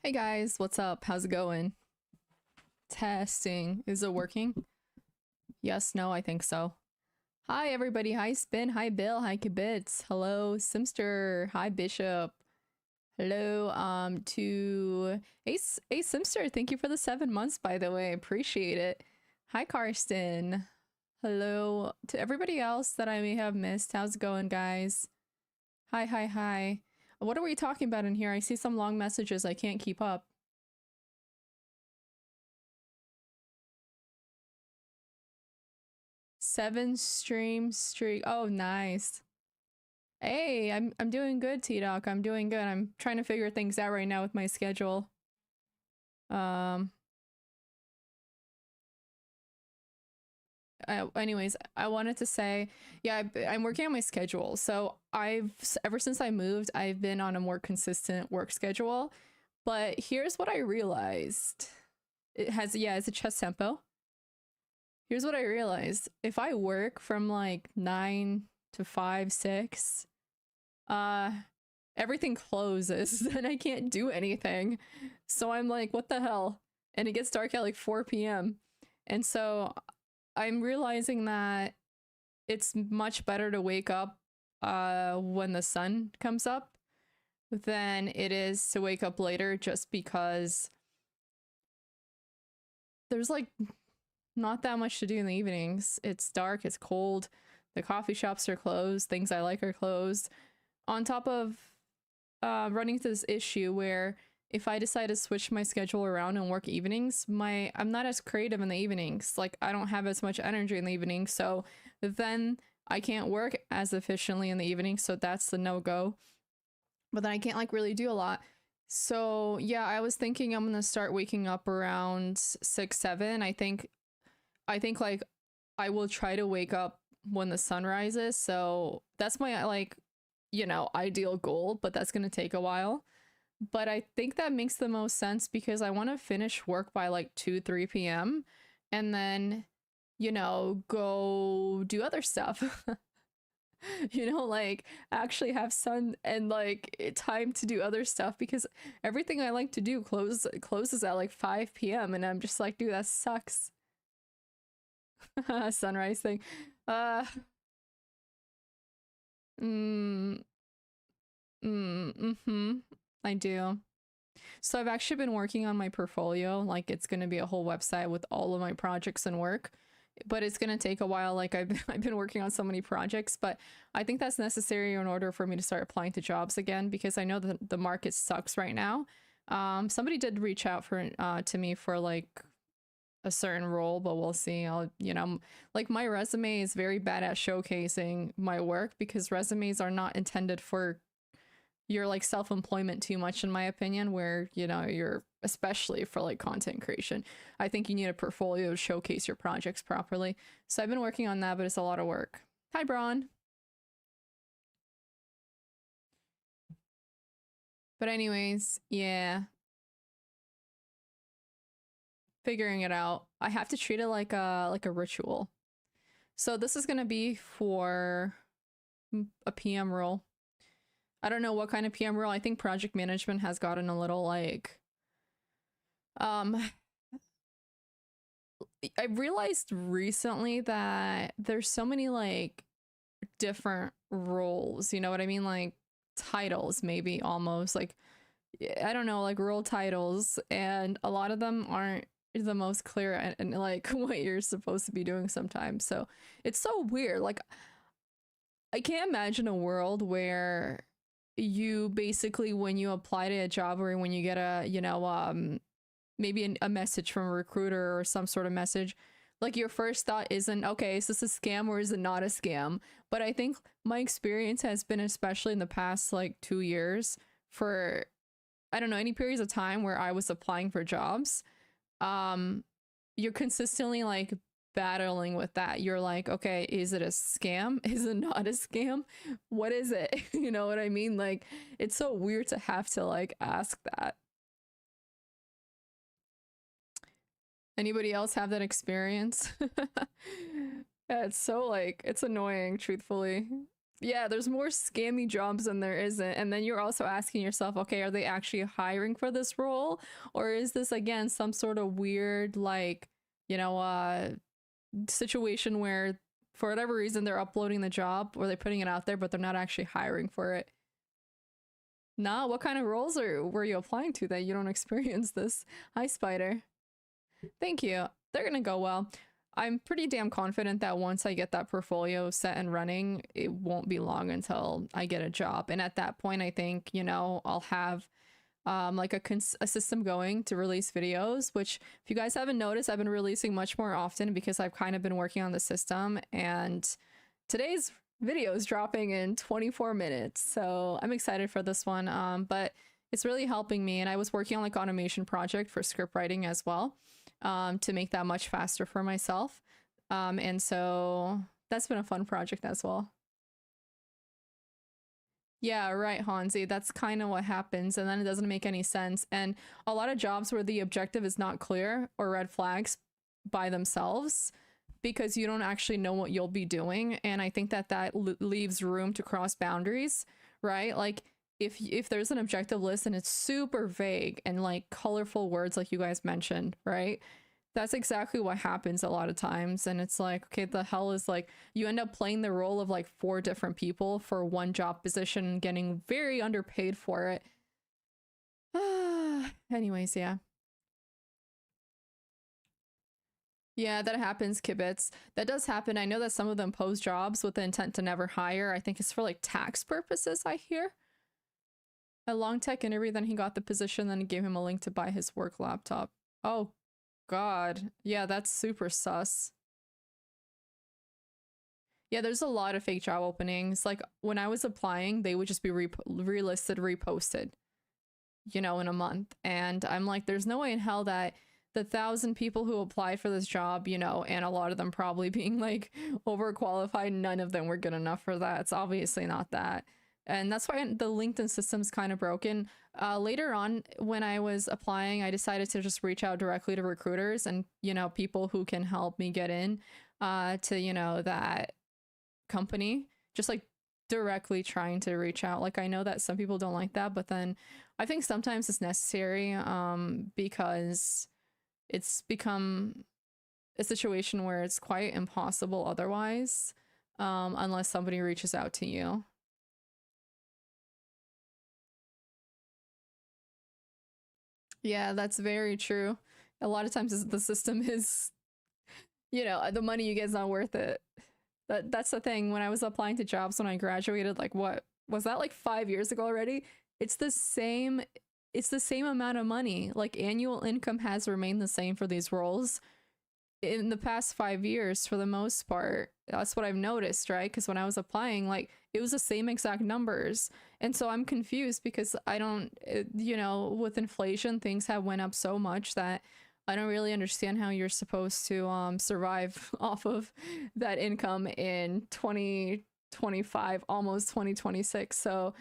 Hey guys, what's up? How's it going? Testing. Is it working? Yes, no, I think so. Hi everybody. Hi Spin. Hi Bill. Hi Kibitz. Hello Simster. Hi Bishop. Hello to Ace Simster. Thank you for the 7 months, by the way. Appreciate it. Hi Karsten. Hello to everybody else that I may have missed. How's it going, guys? Hi, hi, hi. What are we talking about in here? I see some long messages. I can't keep up. 7 stream streak. Oh, nice. Hey, I'm doing good, T-Doc. I'm doing good. I'm trying to figure things out right now with my schedule. Um Anyways, I wanted to say, yeah, I'm working on my schedule. So ever since I moved, I've been on a more consistent work schedule. But here's what I realized. It's a chess tempo. Here's what I realized. If I work from like 9 to 5, 6, uh everything closes and I can't do anything. So I'm like, what the hell? And it gets dark at like 4 p.m. And so I'm realizing that it's much better to wake up when the sun comes up than it is to wake up later, just because there's like not that much to do in the evenings. It's dark, it's cold, the coffee shops are closed, things I like are closed. On top of running into this issue where if I decide to switch my schedule around and work evenings, I'm not as creative in the evenings. Like I don't have as much energy in the evenings, so then I can't work as efficiently in the evening, so that's the no-go. But then I can't like really do a lot. So yeah, I was thinking I'm gonna start waking up around 6, 7. I think like I will try to wake up when the sun rises. So that's my like, ideal goal, but that's gonna take a while. But I think that makes the most sense because I want to finish work by like 2, 3 p.m. and then, go do other stuff. Like actually have sun and like time to do other stuff because everything I like to do closes at like 5 p.m. and I'm just like, dude, that sucks. Sunrise thing. Uh, mm, mm-hmm. I do. So I've actually been working on my portfolio. Like it's going to be a whole website with all of my projects and work, but it's going to take a while. Like I've been working on so many projects, but I think that's necessary in order for me to start applying to jobs again because I know that the market sucks right now. Somebody did reach out for to me for like a certain role, but we'll see. Like my resume is very bad at showcasing my work because resumes are not intended for your like self-employment too much in my opinion, where you're especially for like content creation. I think you need a portfolio to showcase your projects properly. So I've been working on that, but it's a lot of work. Hi Braun. But anyways, yeah, figuring it out. I have to treat it like a ritual. So this is gonna be for a PM role. I don't know what kind of PM role. I think project management has gotten a little like um I realized recently that there's so many like different roles, you know what I mean? Like titles, maybe almost like, I don't know, like role titles, and a lot of them aren't the most clear and like what you're supposed to be doing sometimes. So it's so weird. Like, I can't imagine a world where you basically, when you apply to a job or when you get a, maybe a message from a recruiter or some sort of message, like your first thought isn't, okay, is this a scam or is it not a scam? But I think my experience has been, especially in the past like 2 years, for I don't know, any periods of time where I was applying for jobs, um, you're consistently like battling with that. You're like, okay, is it a scam? Is it not a scam? What is it? You know what I mean? Like, it's so weird to have to like ask that. Anybody else have that experience? Yeah, it's so like, it's annoying, truthfully. Yeah, there's more scammy jobs than there isn't. And then you're also asking yourself, okay, are they actually hiring for this role? Or is this again some sort of weird like, you know, situation where for whatever reason they're uploading the job or they're putting it out there, but they're not actually hiring for it. Nah, what kind of roles were you applying to that you don't experience this? Hi, Spider. Thank you. They're gonna go well. I'm pretty damn confident that once I get that portfolio set and running, it won't be long until I get a job. And at that point, I think, you know, I'll have like a system going to release videos, which if you guys haven't noticed, I've been releasing much more often because I've kind of been working on the system. And today's video is dropping in 24 minutes. So I'm excited for this one. But it's really helping me. And I was working on like automation project for script writing as well, to make that much faster for myself. And so that's been a fun project as well. Yeah, right, Hansi. That's kind of what happens, and then it doesn't make any sense. And a lot of jobs where the objective is not clear or red flags by themselves because you don't actually know what you'll be doing, and I think that leaves room to cross boundaries, right? Like if there's an objective list and it's super vague and like colorful words like you guys mentioned, right? That's exactly what happens a lot of times. And it's like, okay, the hell is like, you end up playing the role of like four different people for one job position and getting very underpaid for it. Anyways, yeah. Yeah, that happens, Kibitz. That does happen. I know that some of them post jobs with the intent to never hire. I think it's for like tax purposes, I hear. A long tech interview, then he got the position, then he gave him a link to buy his work laptop. Oh, God. Yeah, that's super sus. Yeah, there's a lot of fake job openings. Like when I was applying, they would just be relisted, reposted, you know, in a month. And I'm like, there's no way in hell that the 1,000 people who applied for this job, you know, and a lot of them probably being like overqualified, none of them were good enough for that. It's obviously not that. And that's why the LinkedIn system's kind of broken. Later on, when I was applying, I decided to just reach out directly to recruiters and, you know, people who can help me get in to, you know, that company, just like directly trying to reach out. Like I know that some people don't like that, but then I think sometimes it's necessary because it's become a situation where it's quite impossible otherwise, unless somebody reaches out to you. Yeah, that's very true. A lot of times the system is, you know, the money you get is not worth it. That's the thing. When I was applying to jobs when I graduated, like what was that, like 5 years ago already? It's the same. It's the same amount of money. Like annual income has remained the same for these roles in the past 5 years for the most part. That's what I've noticed, right? Because when I was applying, like it was the same exact numbers, and so I'm confused because I don't, you know, with inflation, things have went up so much that I don't really understand how you're supposed to survive off of that income in 2025, almost 2026. So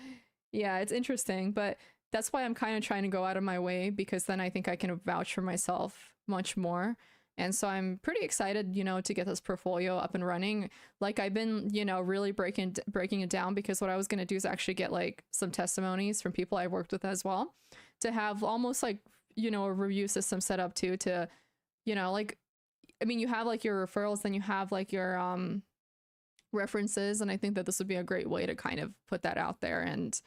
yeah, it's interesting, but that's why I'm kind of trying to go out of my way because then I think I can vouch for myself much more. And so I'm pretty excited, you know, to get this portfolio up and running. Like I've been, you know, really breaking it down because what I was going to do is actually get like some testimonies from people I've worked with as well to have almost like, you know, a review system set up too to, you know, like I mean, you have like your referrals, then you have like your references, and I think that this would be a great way to kind of put that out there and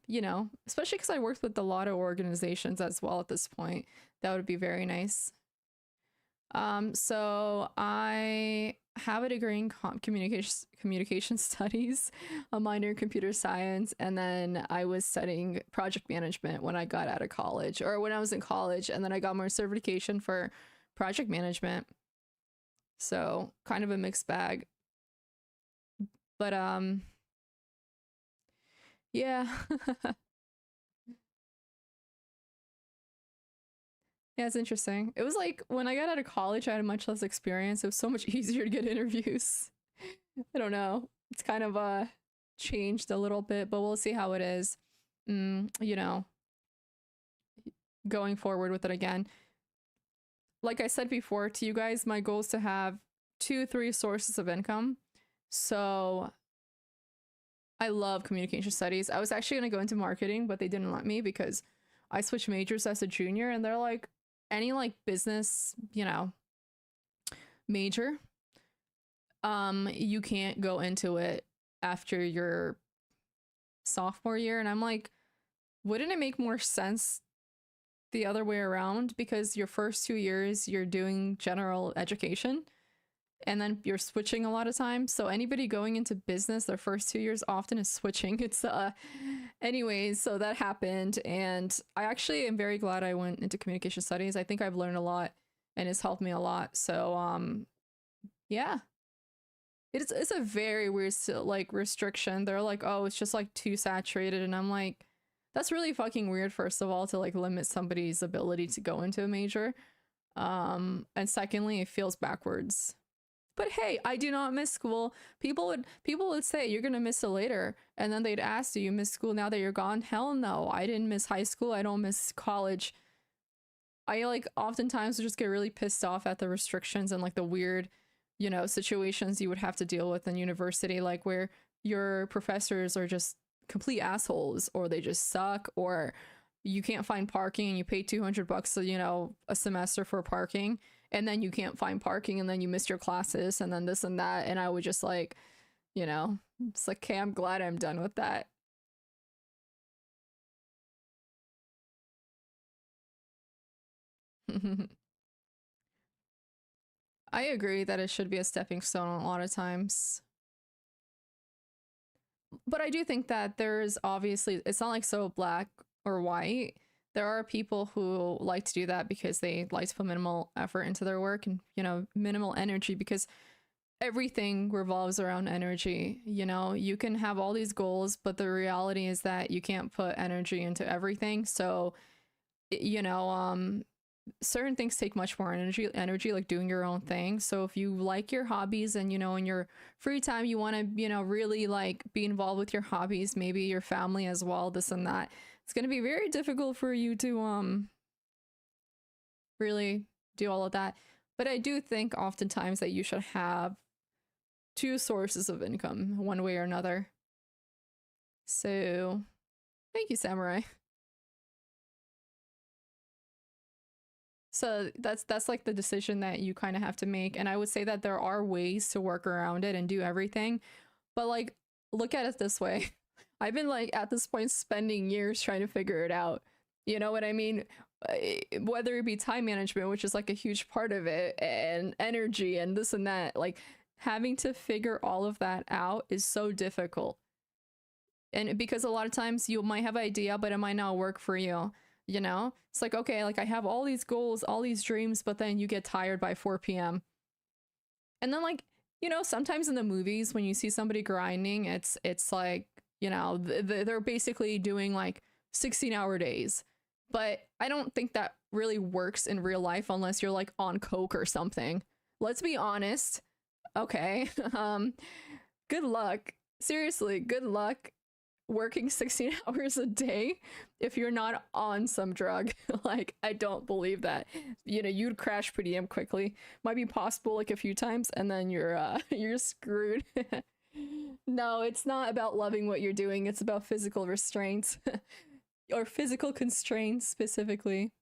you know, especially because I worked with a lot of organizations as well at this point. That would be very nice. So I have a degree in communication studies, a minor in computer science, and then I was studying project management when I got out of college, or when I was in college, and then I got more certification for project management. So kind of a mixed bag. But yeah. Yeah, it's interesting. It was like when I got out of college, I had much less experience. It was so much easier to get interviews. I don't know. It's kind of changed a little bit, but we'll see how it is. You know, going forward with it again. Like I said before to you guys, my goal is to have 2, 3 sources of income. So I love communication studies. I was actually going to go into marketing, but they didn't let me because I switched majors as a junior, and they're like, any like business, major, you can't go into it after your sophomore year. And I'm like, wouldn't it make more sense the other way around? Because your first 2 years, you're doing general education and then you're switching a lot of times. So anybody going into business, their first 2 years often is switching. It's anyways, so that happened, and I actually am very glad I went into communication studies. I think I've learned a lot and it's helped me a lot. So yeah. It's a very weird like restriction. They're like, oh, it's just like too saturated, and I'm like, that's really fucking weird, first of all, to like limit somebody's ability to go into a major. And secondly, it feels backwards. But hey, I do not miss school. People would say you're gonna miss it later, and then they'd ask, do you miss school now that you're gone? Hell no, I didn't miss high school. I don't miss college. I like oftentimes just get really pissed off at the restrictions and like the weird, situations you would have to deal with in university, like where your professors are just complete assholes, or they just suck, or you can't find parking and you pay $200, a semester for parking, and then you can't find parking, and then you miss your classes, and then this and that. And I would just like, it's like, okay, I'm glad I'm done with that. I agree that it should be a stepping stone a lot of times. But I do think that there's obviously, it's not like so black or white. There are people who like to do that because they like to put minimal effort into their work and, minimal energy, because everything revolves around energy. You can have all these goals, but the reality is that you can't put energy into everything. So, certain things take much more energy, like doing your own thing. So if you like your hobbies and in your free time you want to really like be involved with your hobbies, maybe your family as well, this and that, it's going to be very difficult for you to really do all of that. But I do think oftentimes that you should have two sources of income one way or another. So thank you, Samurai. So that's like the decision that you kind of have to make. And I would say that there are ways to work around it and do everything. But like, look at it this way. I've been like at this point spending years trying to figure it out. You know what I mean? Whether it be time management, which is like a huge part of it, and energy and this and that, like having to figure all of that out is so difficult. And because a lot of times you might have an idea, but it might not work for you. It's like, okay, like I have all these goals, all these dreams, but then you get tired by 4 p.m. And then like, sometimes in the movies when you see somebody grinding, it's like, they're basically doing like 16-hour days. But I don't think that really works in real life unless you're like on coke or something. Let's be honest. Okay. Good luck. Seriously, good luck working 16 hours a day if you're not on some drug. Like, I don't believe that. You'd crash pretty damn quickly. Might be possible like a few times, and then you're you're screwed. No, it's not about loving what you're doing. It's about physical restraints or physical constraints specifically.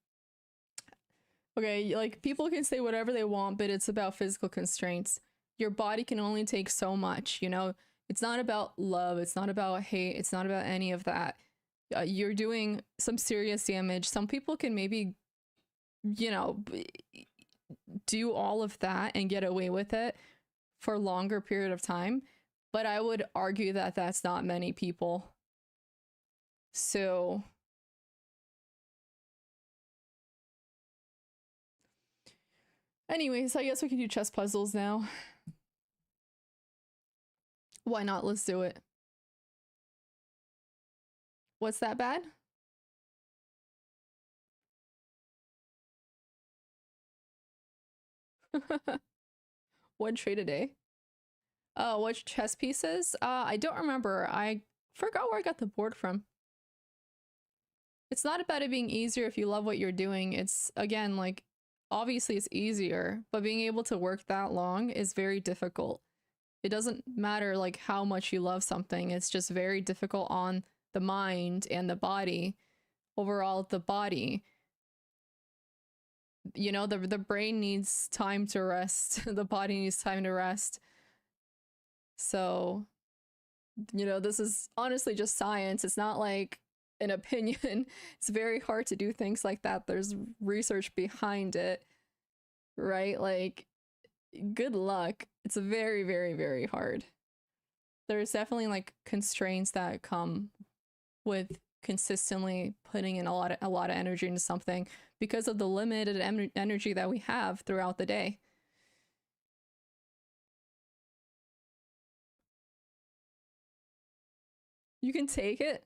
Okay, like people can say whatever they want, but it's about physical constraints. Your body can only take so much. It's not about love, it's not about hate, it's not about any of that. You're doing some serious damage. Some people can maybe, do all of that and get away with it for a longer period of time. But I would argue that that's not many people. So, anyways, I guess we can do chess puzzles now. Why not? Let's do it. What's that bad? One trade a day. Oh, what chess pieces? I don't remember. I forgot where I got the board from. It's not about it being easier if you love what you're doing. It's, again, like, obviously it's easier, but being able to work that long is very difficult. It doesn't matter like how much you love something. It's just very difficult on the mind and the body. Overall, the body, you know, the brain needs time to rest. The body needs time to rest. So, you know, this is honestly just science. It's not like an opinion. It's very hard to do things like that. There's research behind it, right? Like, good luck. It's very, very, very hard. There's definitely like constraints that come with consistently putting in a lot of energy into something because of the limited energy that we have throughout the day. You can take it.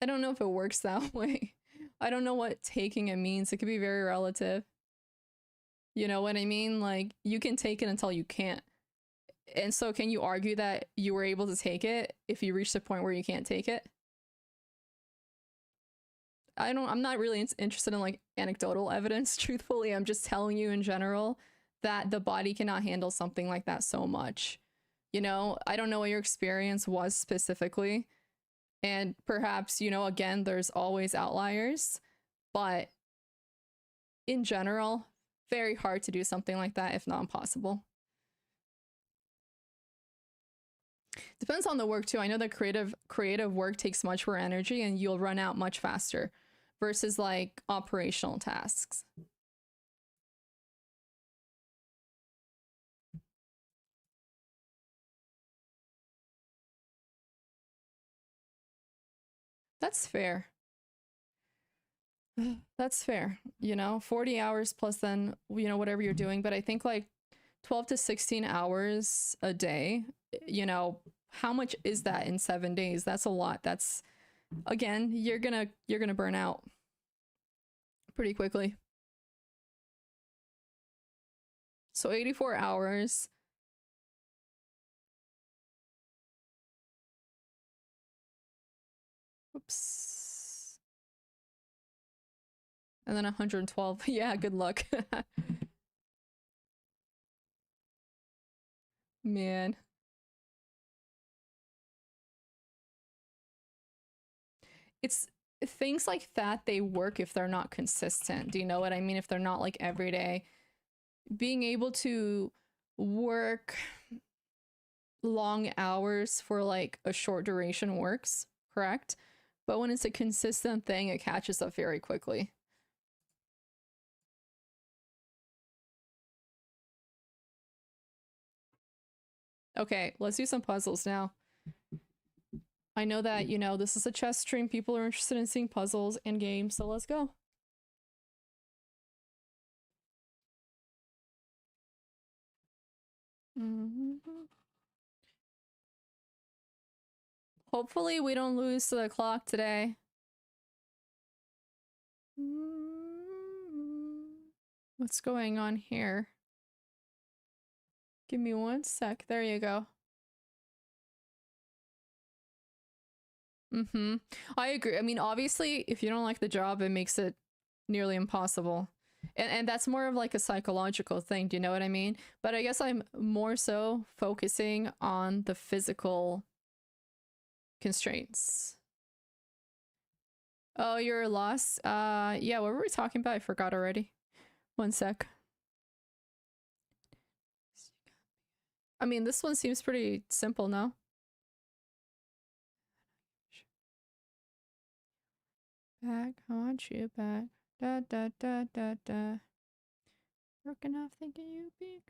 I don't know if it works that way. I don't know what taking it means. It could be very relative. You know what I mean? Like, you can take it until you can't. And so can you argue that you were able to take it if you reach the point where you can't take it? I'm not really interested in like anecdotal evidence, truthfully. I'm just telling you in general that the body cannot handle something like that so much. You know, I don't know what your experience was specifically. And perhaps, you know, again, there's always outliers, but in general, very hard to do something like that, if not impossible. Depends on the work too. I know that creative work takes much more energy and you'll run out much faster versus like operational tasks. That's fair. That's fair. You know, 40 hours plus then, you know, whatever you're doing. But I think like 12 to 16 hours a day, you know, how much is that in 7 days? That's a lot. That's, again, you're gonna burn out pretty quickly. So 84 hours. Oops. And then 112. Yeah, good luck. Man. It's things like that, they work if they're not consistent. Do you know what I mean? If they're not like every day. Being able to work long hours for like a short duration works, correct? But when it's a consistent thing, it catches up very quickly. Okay, let's do some puzzles now. I know that, you know, this is a chess stream. People are interested in seeing puzzles and games, so let's go. Hopefully we don't lose to the clock today. What's going on here? Give me one sec. There you go. I agree. I mean, obviously, if you don't like the job, it makes it nearly impossible. And that's more of like a psychological thing, do you know what I mean? But I guess I'm more so focusing on the physical constraints. Oh, you're lost? Yeah, what were we talking about? I forgot already. One sec. I mean, this one seems pretty simple, no? Back, I want you back. Da da da da da. Broken off thinking you'd be.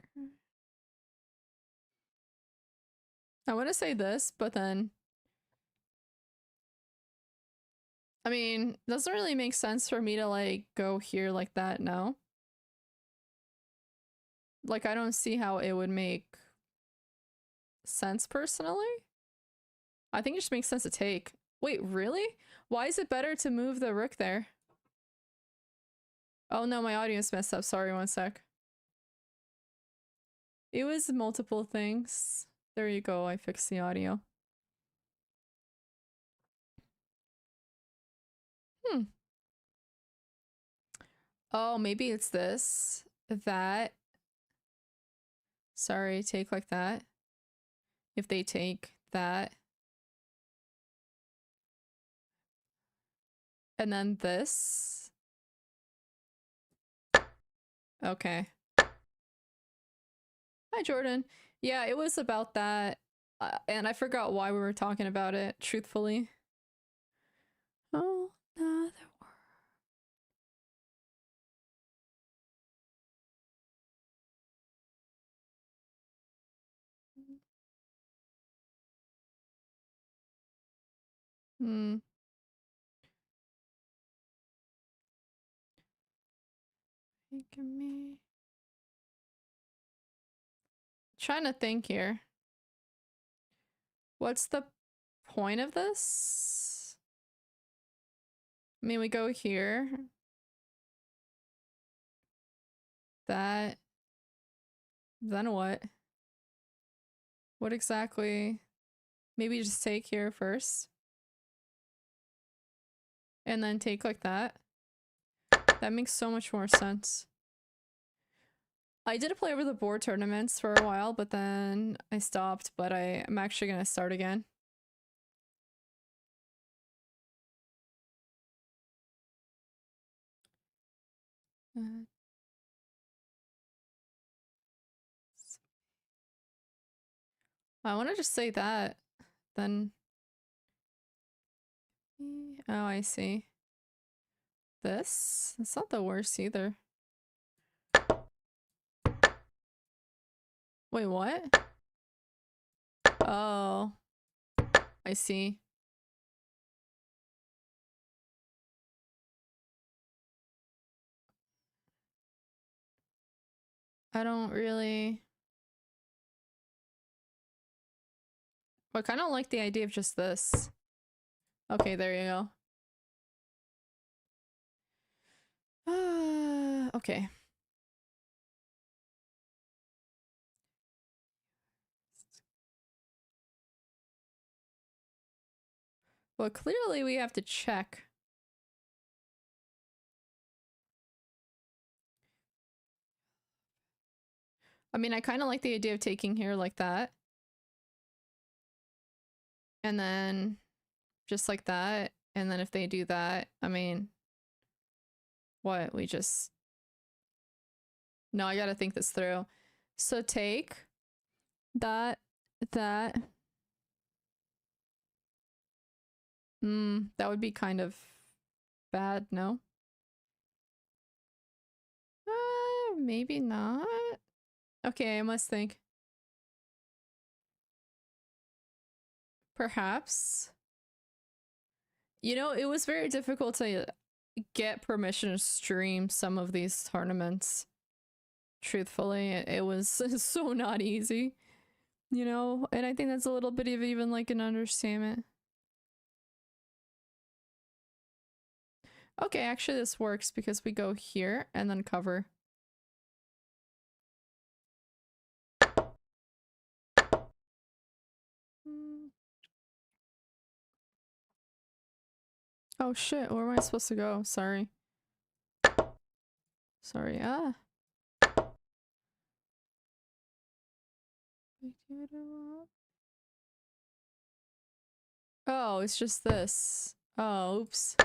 I want to say this, but then I mean, doesn't really make sense for me to like go here like that, no? Like I don't see how it would make sense personally. I think it just makes sense to take. Wait, really? Why is it better to move the rook there? Oh no, my audio's messed up. Sorry, one sec. It was multiple things. There you go, I fixed the audio. Oh, maybe it's this. That. Sorry, take like that. If they take that. And then this. Okay. Hi, Jordan. Yeah, it was about that. And I forgot why we were talking about it, truthfully. Oh, another word. Hmm. Making me. Trying to think here. What's the point of this? I mean, we go here. That. Then what? What exactly? Maybe just take here first. And then take like that. That makes so much more sense. I did play over the board tournaments for a while, but then I stopped, but I'm actually gonna start again. I want to just say that, then... Oh, I see. This? It's not the worst either. Wait, what? Oh. I see. I don't really... I kind of like the idea of just this. Okay, there you go. Okay. Well, clearly we have to check. I mean, I kind of like the idea of taking here like that. And then just like that. And then if they do that, I mean... What? We just... No, I gotta think this through. So take that, that. That would be kind of bad, no? Maybe not. Okay, I must think. Perhaps. You know, it was very difficult to get permission to stream some of these tournaments. Truthfully, it was so not easy. You know, and I think that's a little bit of even like an understatement. Okay, actually this works because we go here and then cover. Oh shit, where am I supposed to go? Sorry. Sorry, Oh, it's just this. Oh, oops.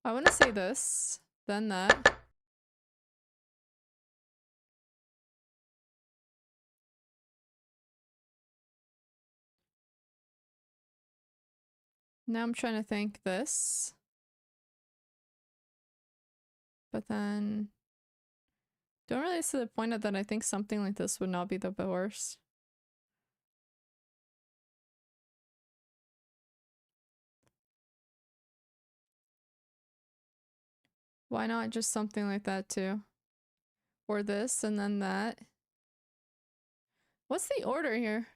I want to say this, then that. Now I'm trying to think this. But then... Don't really see the point of that. I think something like this would not be the worst. Why not just something like that too? Or this and then that. What's the order here?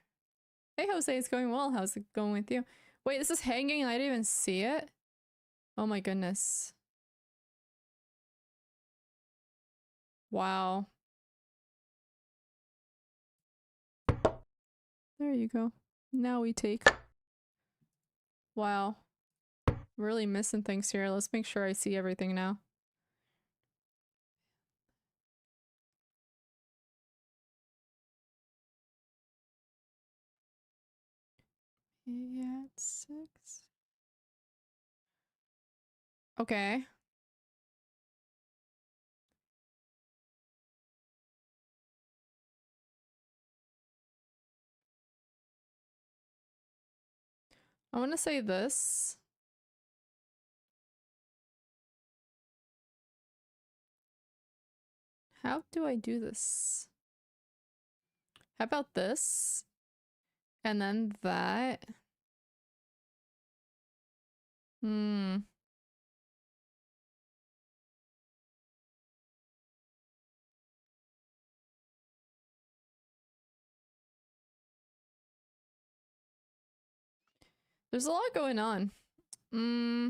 Hey Jose, it's going well. How's it going with you? Wait, this is hanging and I didn't even see it? Oh my goodness. Wow. There you go. Now we take. Wow. Really missing things here. Let's make sure I see everything now. Yeah, 6. Okay. I want to say this. How do I do this? How about this? And then that. Hmm. There's a lot going on. Hmm.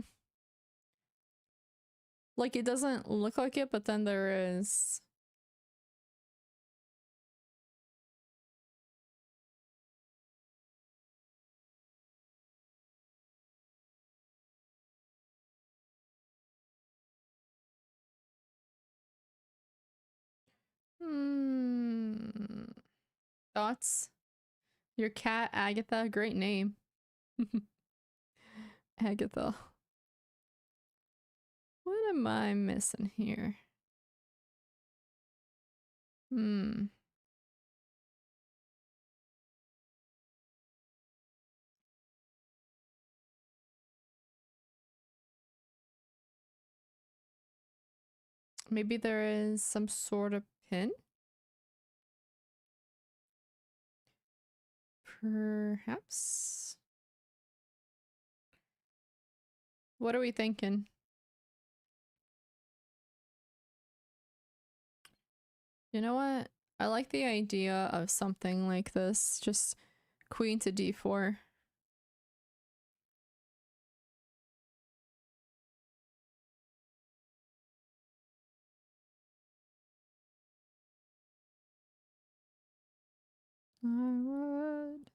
Like, it doesn't look like it, but then there is. Hmm. Thoughts? Your cat, Agatha. Great name. Agatha. What am I missing here? Hmm. Maybe there is some sort of pin? Perhaps? What are we thinking? You know what? I like the idea of something like this. Just queen to d4. I would.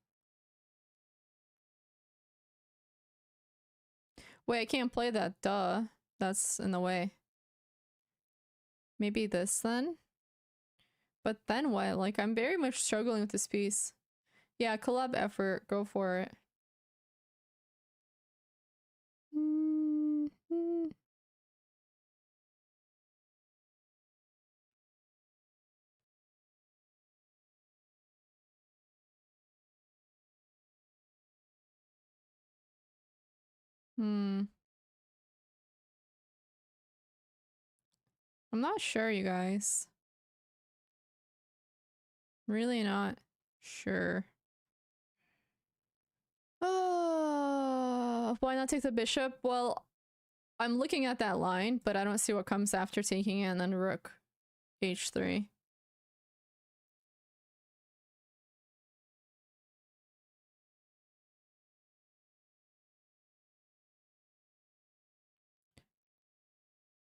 Wait, I can't play that. Duh. That's in the way. Maybe this then? But then what? Like, I'm very much struggling with this piece. Yeah, collab effort. Go for it. Mm-hmm. Hmm. I'm not sure, you guys. Really not sure. Why not take the bishop? Well, I'm looking at that line, but I don't see what comes after taking it and then rook h3.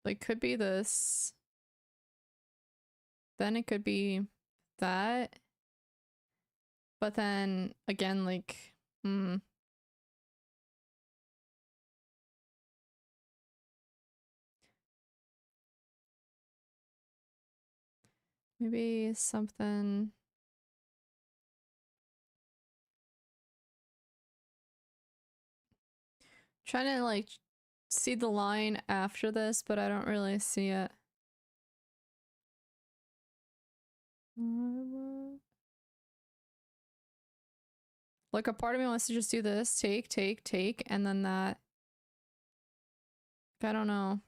Like, could be this. Then it could be that. But then, again, like, maybe something. Trying to, like, see the line after this, but I don't really see it. Like, a part of me wants to just do this, take, take, take, and then that. I don't know.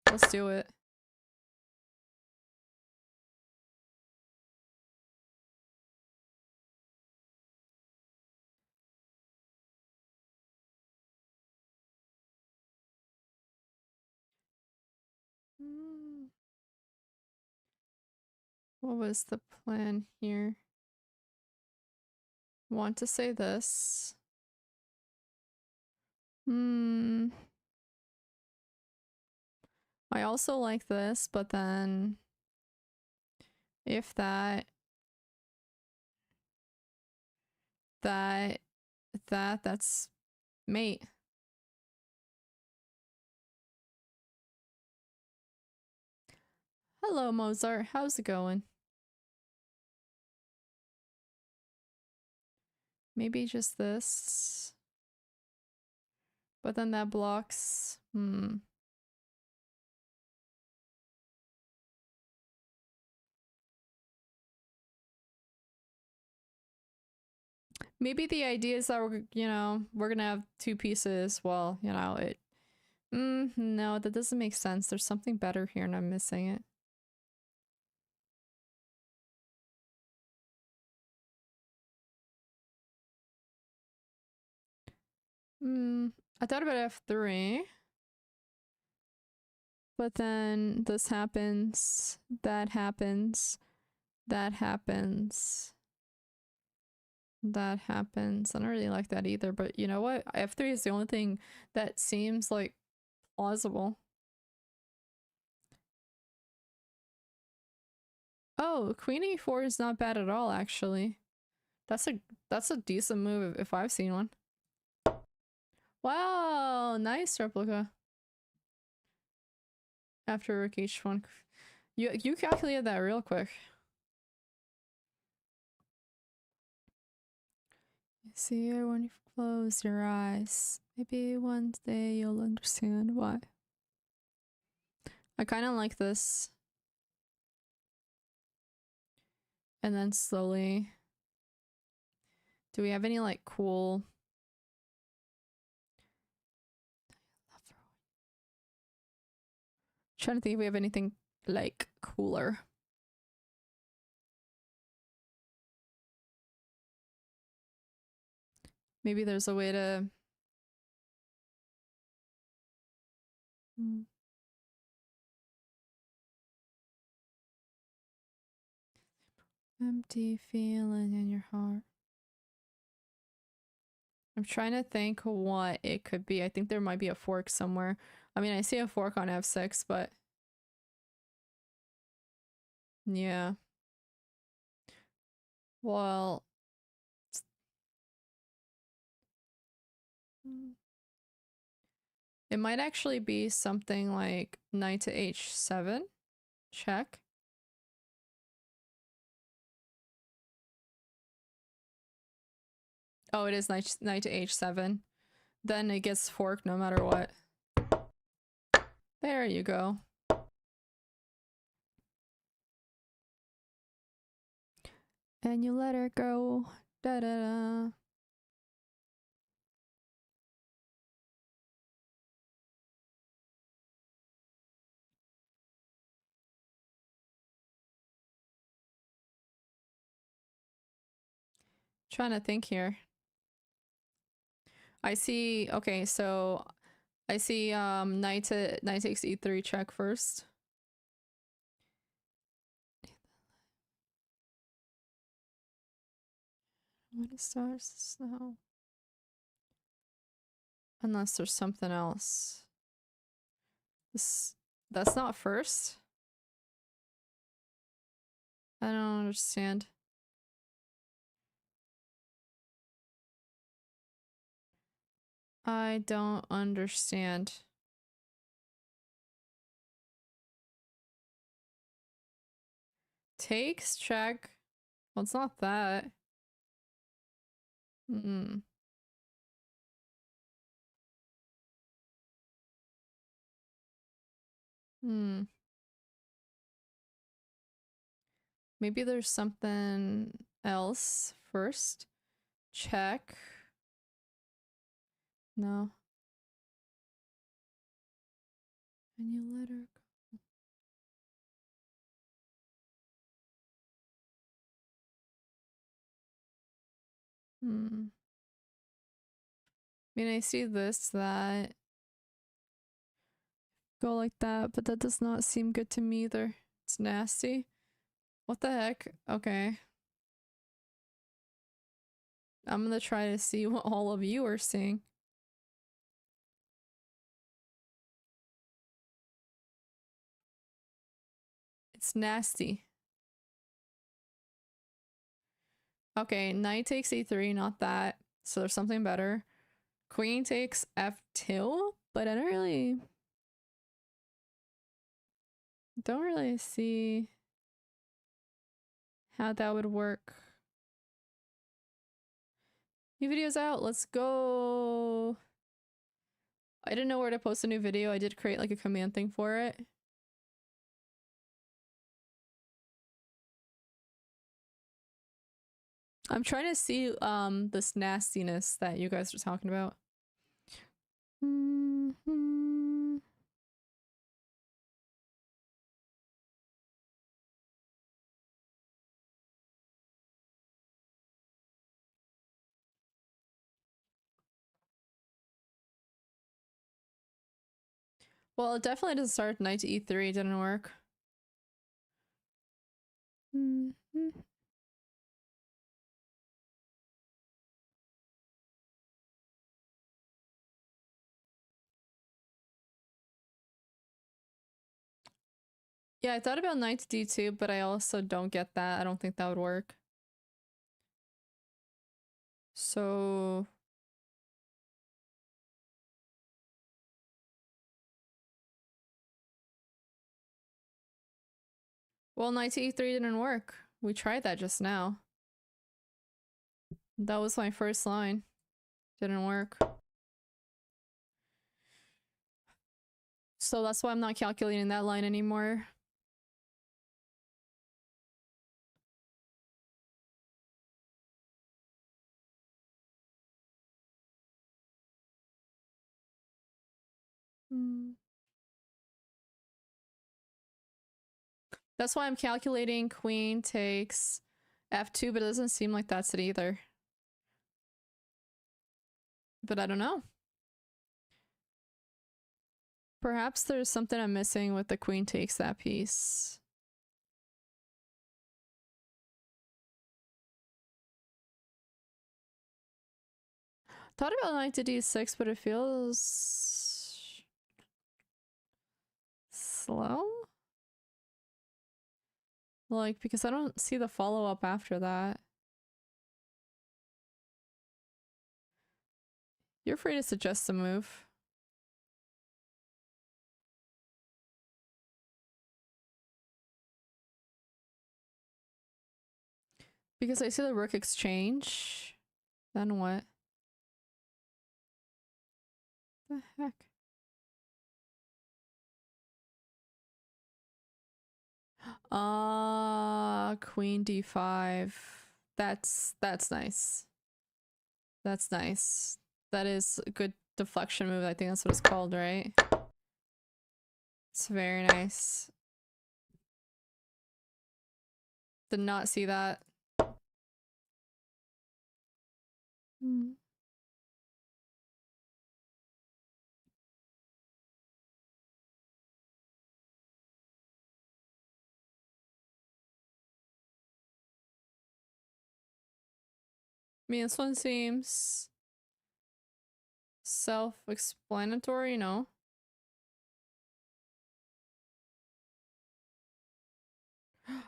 Let's do it. What was the plan here? Want to say this. I also like this, but then If that's mate. Hello, Mozart. How's it going? Maybe just this. But then that blocks. Maybe the idea is that we're gonna have two pieces. Well, it. No, that doesn't make sense. There's something better here, and I'm missing it. I thought about F3, but then this happens, that happens, that happens, that happens. I don't really like that either, but you know what? F3 is the only thing that seems like plausible. Oh, Queen E4 is not bad at all, actually. That's a decent move if I've seen one. Wow, nice replica. After Rook H1. You calculated that real quick. You see it when you close your eyes. Maybe one day you'll understand why. I kind of like this. And then slowly. Do we have any like cool? Trying to think if we have anything like cooler. Maybe there's a way to. Empty feeling in your heart. I'm trying to think what it could be. I think there might be a fork somewhere. I mean, I see a fork on F6, but yeah. Well, it might actually be something like knight to h7. Check. Oh, it is knight to h7. Then it gets forked no matter what. There you go. And you let her go. Da da da. Trying to think here. I see. Okay, so I see knight takes e3 check first. When it starts to snow. Unless there's something else. That's not first. I don't understand. I don't understand. Takes check. Well, it's not that. Hmm. Hmm. Maybe there's something else first. Check. No. And you let her go. Hmm. I mean, I see this, that. Go like that, but that does not seem good to me either. It's nasty. What the heck? Okay. I'm gonna try to see what all of you are seeing. It's nasty. Okay, knight takes e3, not that. So there's something better. Queen takes f2, but I don't really see how that would work. New video's out. Let's go. I didn't know where to post a new video. I did create like a command thing for it. I'm trying to see this nastiness that you guys are talking about. Well, it definitely doesn't start knight to e3. It didn't work. Yeah, I thought about knight to d2, but I also don't get that. I don't think that would work. So... Well, knight to e3 didn't work. We tried that just now. That was my first line. Didn't work. So that's why I'm not calculating that line anymore. That's why I'm calculating queen takes f2, but it doesn't seem like that's it either. But I don't know. Perhaps there's something I'm missing with the queen takes that piece. Thought about knight to d6, but it feels slow? Like, because I don't see the follow-up after that. You're free to suggest a move. Because I see the rook exchange. Then what? The heck? Queen d5. That's nice. That's nice. That is a good deflection move. I think that's what it's called, right? It's very nice. Did not see that. I mean, this one seems self-explanatory, no?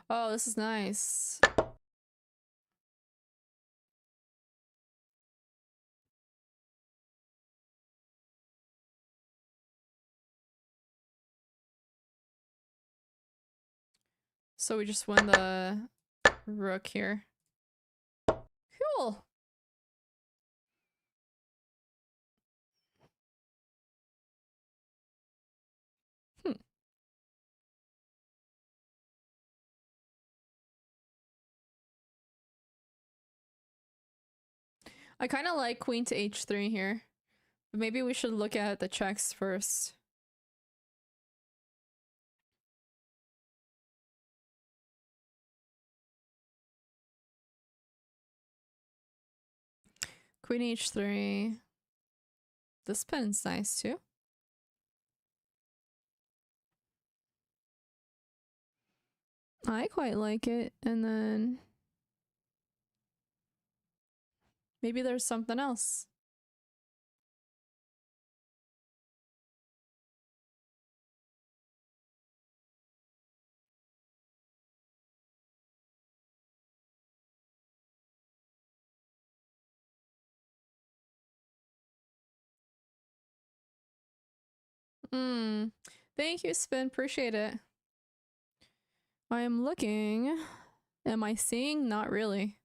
Oh, this is nice. So we just win the rook here. Cool. I kind of like queen to h3 here. But maybe we should look at the checks first. Queen h3. This pen's nice too. I quite like it. And then maybe there's something else. Hmm. Thank you, Spin. Appreciate it. I am looking. Am I seeing? Not really.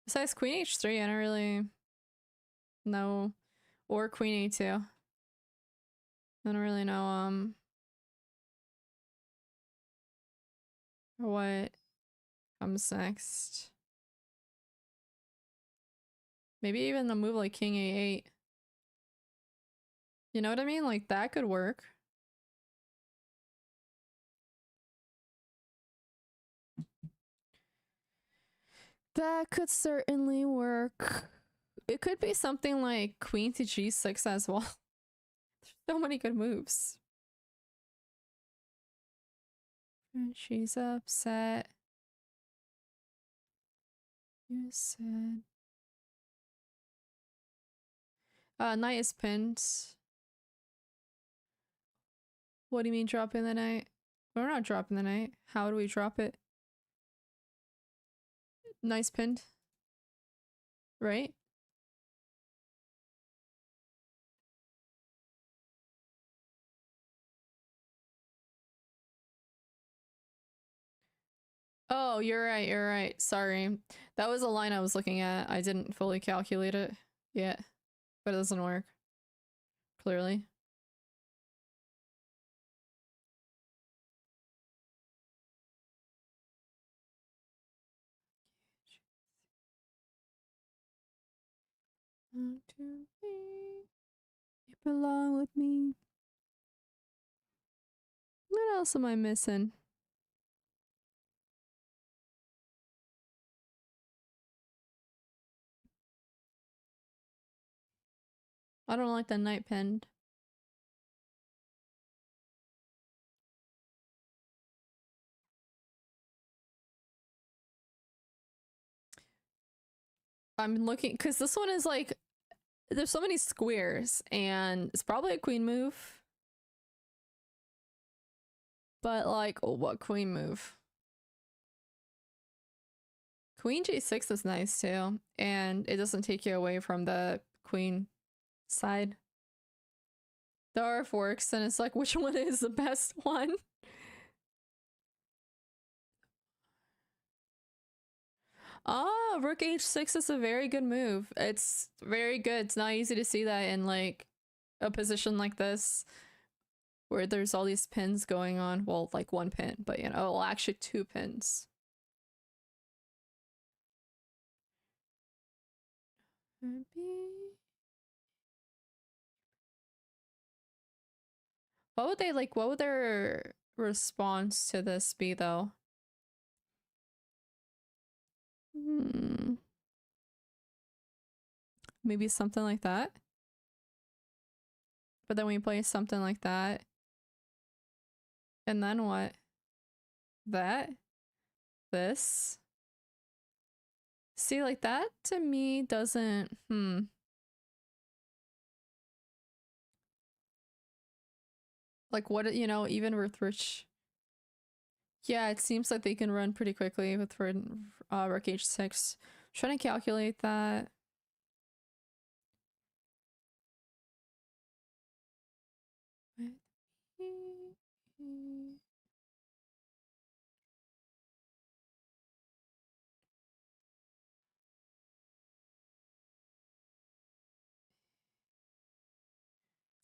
Besides Queen H3, I don't really know. Or Queen A2. I don't really know what comes next. Maybe even a move like King A8. You know what I mean? Like that could work. That could certainly work. It could be something like Queen to G6 as well. So many good moves. She's upset. You said. Knight is pinned. What do you mean dropping the knight? We're not dropping the knight. How do we drop it? Nice pinned. Right? Oh, you're right, you're right. Sorry. That was a line I was looking at. I didn't fully calculate it yet. But it doesn't work. Clearly. Want to be, you belong with me. What else am I missing? I don't like the knight pinned. I'm looking because this one is like there's so many squares and it's probably a queen move. But like, oh, what queen move? Queen G6 is nice too, and it doesn't take you away from the queen side. The RF works, and it's like, which one is the best one? Ah, Rook H6 is a very good move. It's very good. It's not easy to see that in like a position like this where there's all these pins going on. Well, like one pin, but you know, well, actually two pins. What would they like? What would their response to this be, though? Hmm. Maybe something like that. But then we play something like that. And then what? That? This? See, like that to me doesn't. Like what, you know, even with Rich. Yeah, it seems like they can run pretty quickly with Rook H6. Trying to calculate that.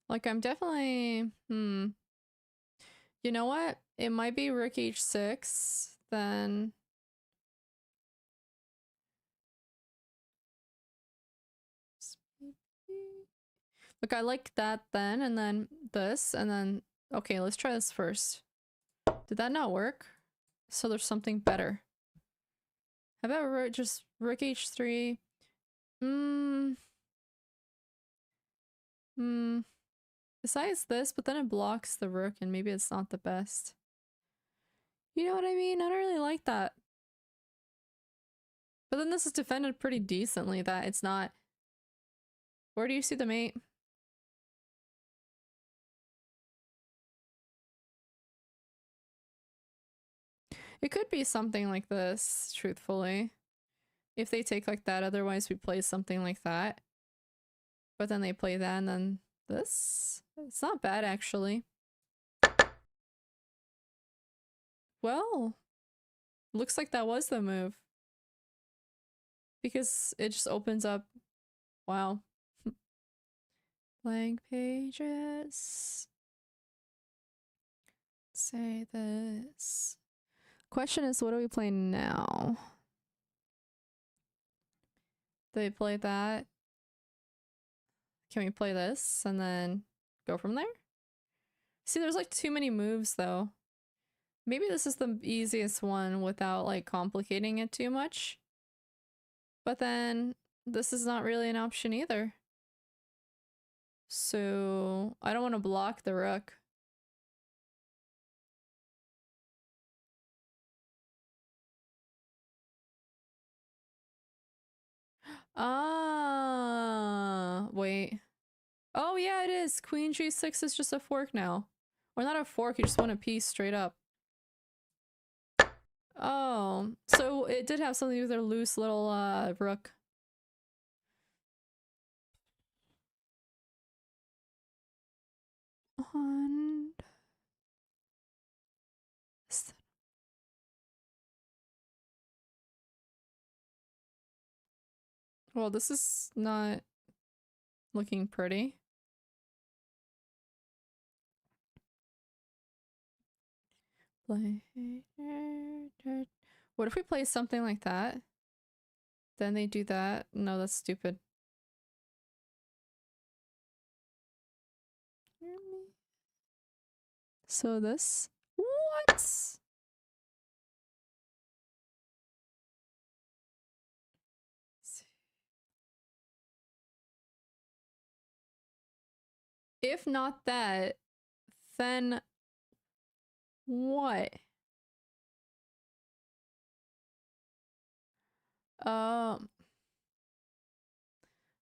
Like I'm definitely You know what? It might be Rook H6, then look, I like that then, and then this, and then okay, let's try this first. Did that not work? So there's something better. How about just Rook H3? Hmm. Hmm. Besides this, but then it blocks the rook, and maybe it's not the best. You know what I mean? I don't really like that. But then this is defended pretty decently that it's not. Where do you see the mate? It could be something like this, truthfully. if they take like that. Otherwise, we play something like that. But then they play that and then this. It's not bad, actually. Well, looks like that was the move. Because it just opens up. Wow. Blank pages. Say this. Question is, what are we playing now? They play that. Can we play this and then go from there? See, there's like too many moves though. Maybe this is the easiest one without like complicating it too much. But then this is not really an option either. So I don't want to block the rook. Ah, wait. Oh yeah, it is. Queen g6 is just a fork now. Or not a fork, you just want a piece straight up. Oh, so it did have something to do with their loose little rook. On. Well, this is not looking pretty. What if we play something like that? Then they do that? No, that's stupid. So this? What? If not that, then what? Um,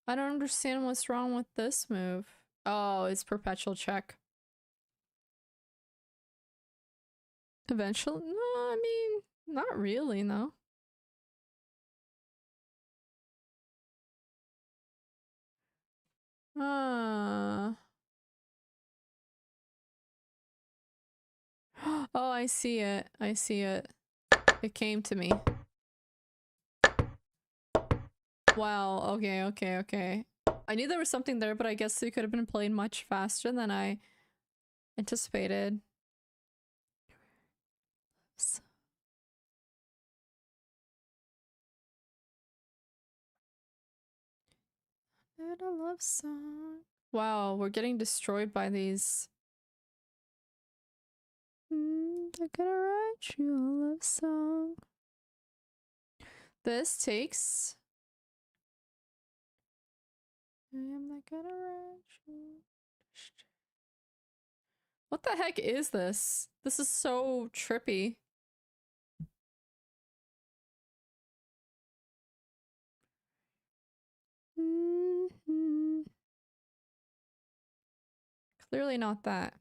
I don't understand what's wrong with this move. Oh, it's perpetual check. Eventually? No, I mean, not really, no. Uh. Oh, I see it. I see it. It came to me. Wow, okay, okay, okay. I knew there was something there, but I guess it could have been played much faster than I anticipated. A love song. Wow, we're getting destroyed by these. I gotta write you a love song. This takes. I am not gonna write you. What the heck is this? This is so trippy. Clearly not that.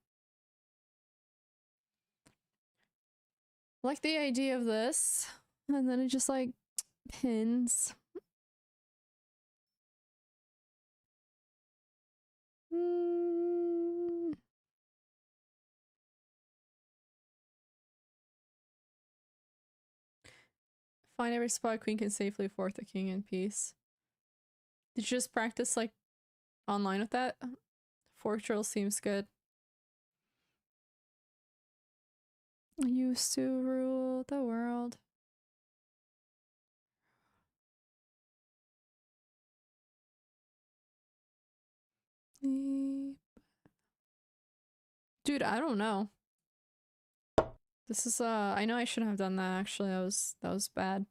I like the idea of this, and then it just like pins. Find every spot queen can safely forth the king in peace. Did you just practice like online with that? Fork drill seems good. I used to rule the world. Dude, I don't know. This is I know I shouldn't have done that actually. That was bad.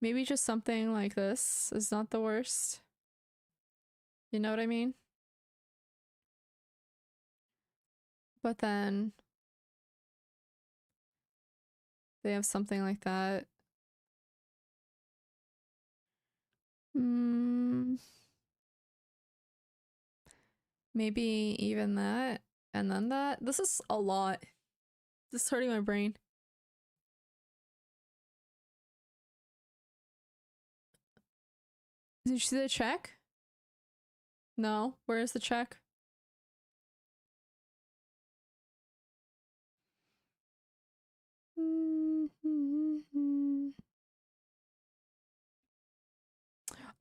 Maybe just something like this is not the worst. You know what I mean? But then they have something like that. Maybe even that and then that. This is a lot. This is hurting my brain. Did you see the check? No. Where is the check?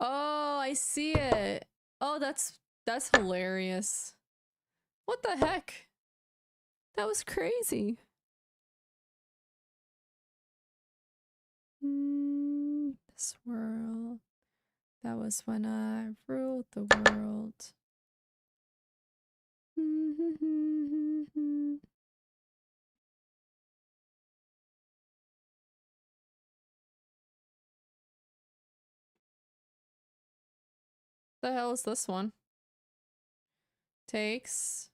Oh, I see it. Oh, that's hilarious. What the heck? That was crazy. This world. That was when I ruled the world. The hell is this one? Takes.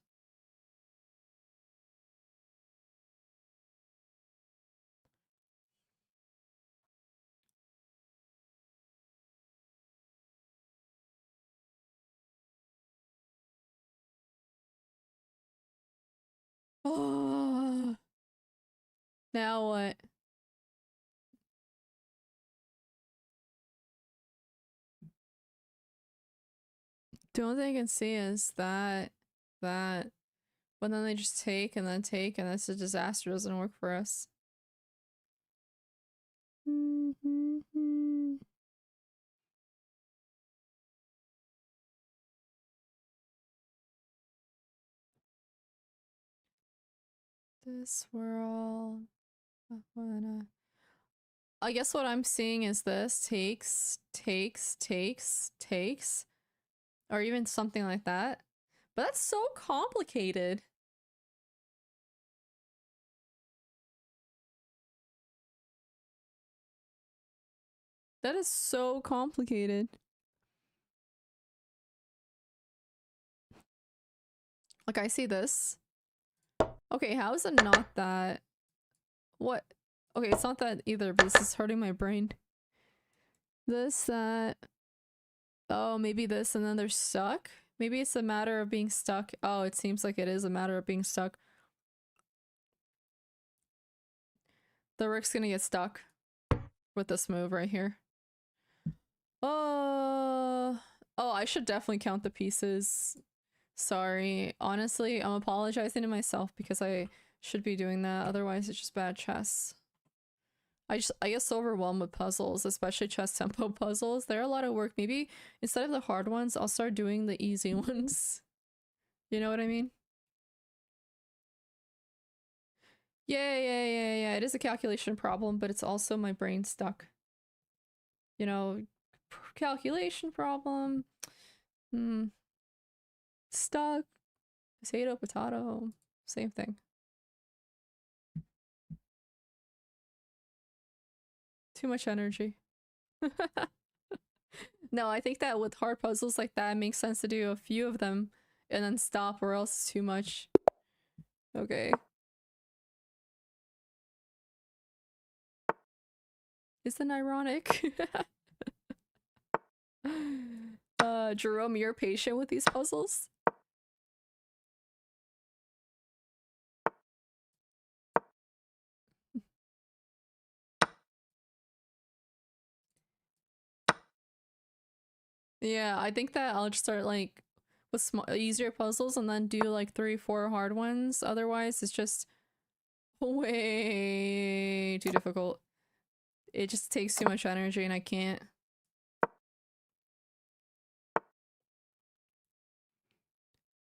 Oh. Now what? The only thing I can see is that, but then they just take, and that's a disaster. Doesn't work for us. This world. I guess what I'm seeing is this takes, or even something like that. But that's so complicated. That is so complicated. Like, I see this. Okay, how is it not that? What? Okay, it's not that either, but this is hurting my brain. This, that. Oh, maybe this, and then they're stuck? Maybe it's a matter of being stuck. Oh, it seems like it is a matter of being stuck. The rook's gonna get stuck with this move right here. Oh, I should definitely count the pieces. Sorry. Honestly, I'm apologizing to myself because I should be doing that. Otherwise, it's just bad chess. I get so overwhelmed with puzzles, especially chess tempo puzzles. They're a lot of work. Maybe instead of the hard ones, I'll start doing the easy ones. You know what I mean? Yeah. It is a calculation problem, but it's also my brain stuck. You know, calculation problem. Stuck. Potato. Same thing. Too much energy. No, I think that with hard puzzles like that, it makes sense to do a few of them and then stop, or else it's too much. Okay. Isn't ironic? Jerome, you're patient with these puzzles? Yeah, I think that I'll just start like with easier puzzles and then do like 3, 4 hard ones. Otherwise, it's just way too difficult. It just takes too much energy and I can't.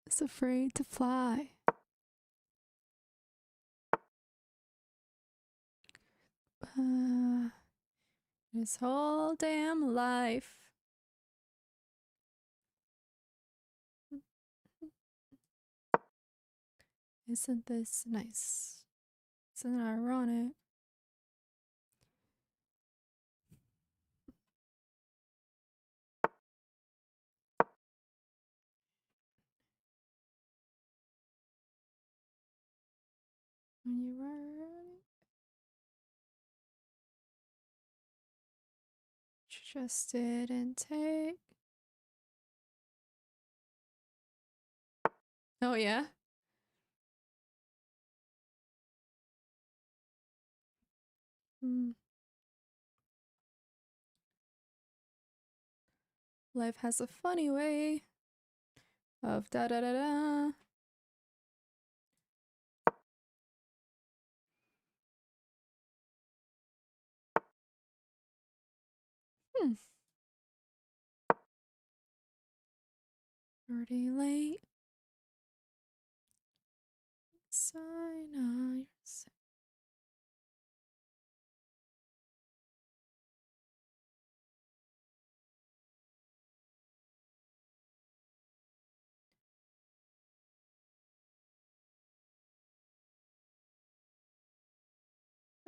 It's afraid to fly. His whole damn life. Isn't this nice? Isn't it ironic? When you were just didn't take. Oh yeah. Life has a funny way of da da da da. Hmm. Already late. Sign on yourself.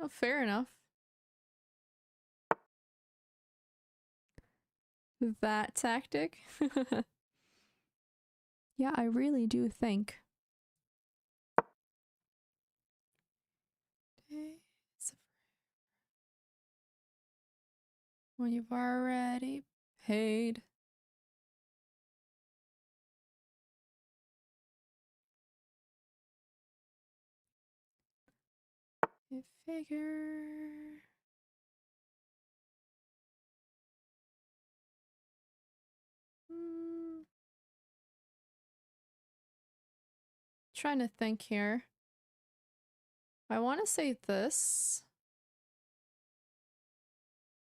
Oh, fair enough. That tactic? Yeah, I really do think. When you've already paid. You figure. Trying to think here. I want to say this,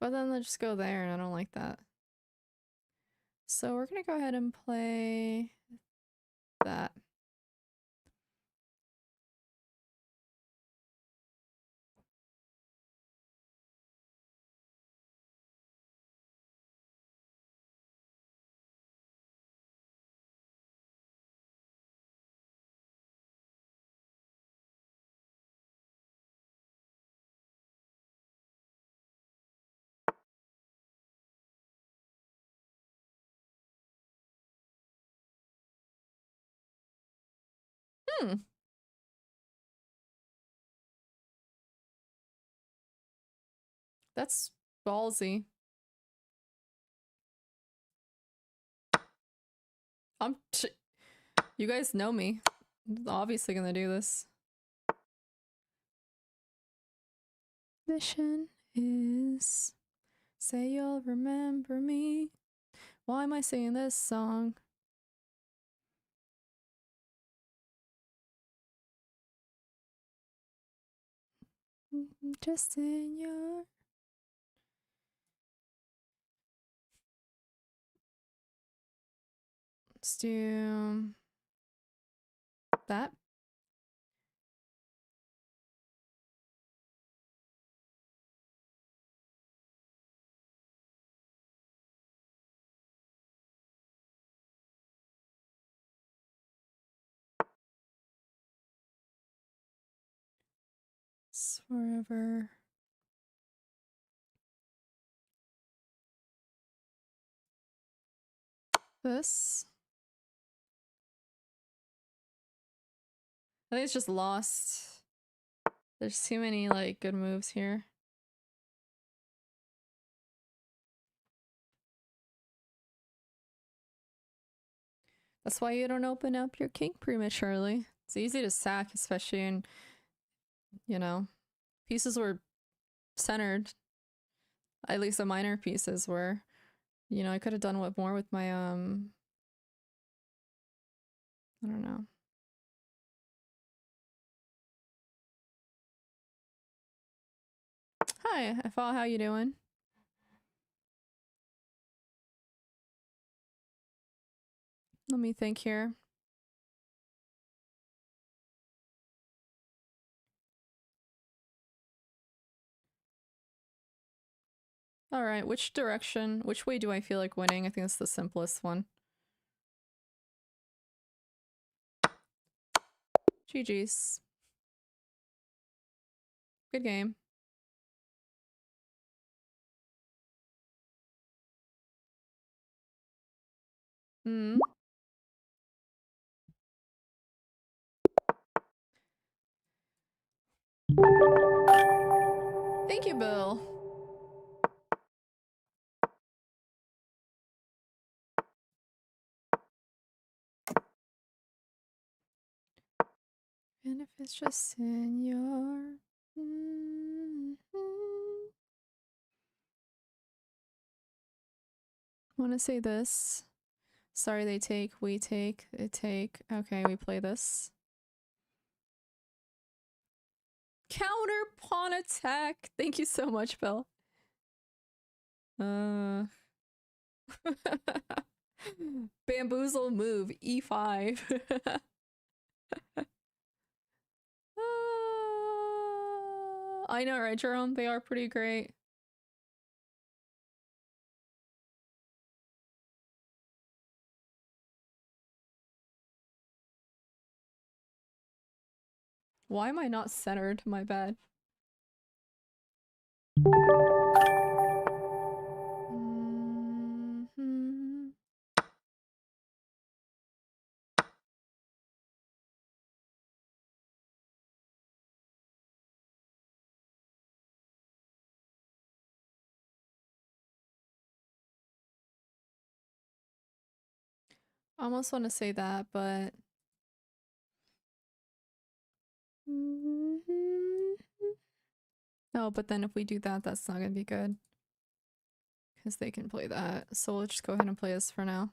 but then let's just go there, and I don't like that. So we're gonna go ahead and play that. Hmm. That's ballsy. You guys know me. I'm obviously gonna do this. Mission is say you'll remember me. Why am I singing this song? Just in your. Let's do that. Wherever. This. I think it's just lost. There's too many like good moves here. That's why you don't open up your king prematurely. It's easy to sack, especially in, you know, pieces were centered. At least the minor pieces were. You know, I could have done what more with my I don't know. Hi, I thought, how you doing? Let me think here. All right, which direction, which way do I feel like winning? I think it's the simplest one. GG's. Good game. Hmm. Thank you, Bill. And if it's just in your... Want to say this? Sorry, they take, we take, they take. Okay, we play this. Counter pawn attack. Thank you so much, Bill. Bamboozle move E5. I know, right, Jerome? They are pretty great. Why am I not centered? My bad. I almost want to say that, but no, but then if we do that, that's not gonna be good. Because they can play that. So we'll just go ahead and play this for now.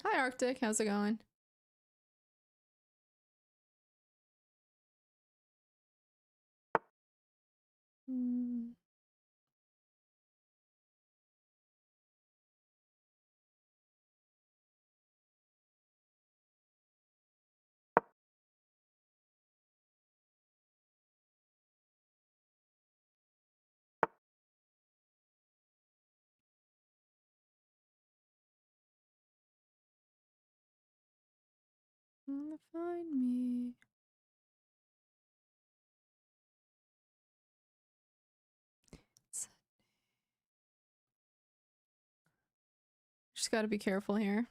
Hi Arctic, how's it going? Find me. Just gotta be careful here.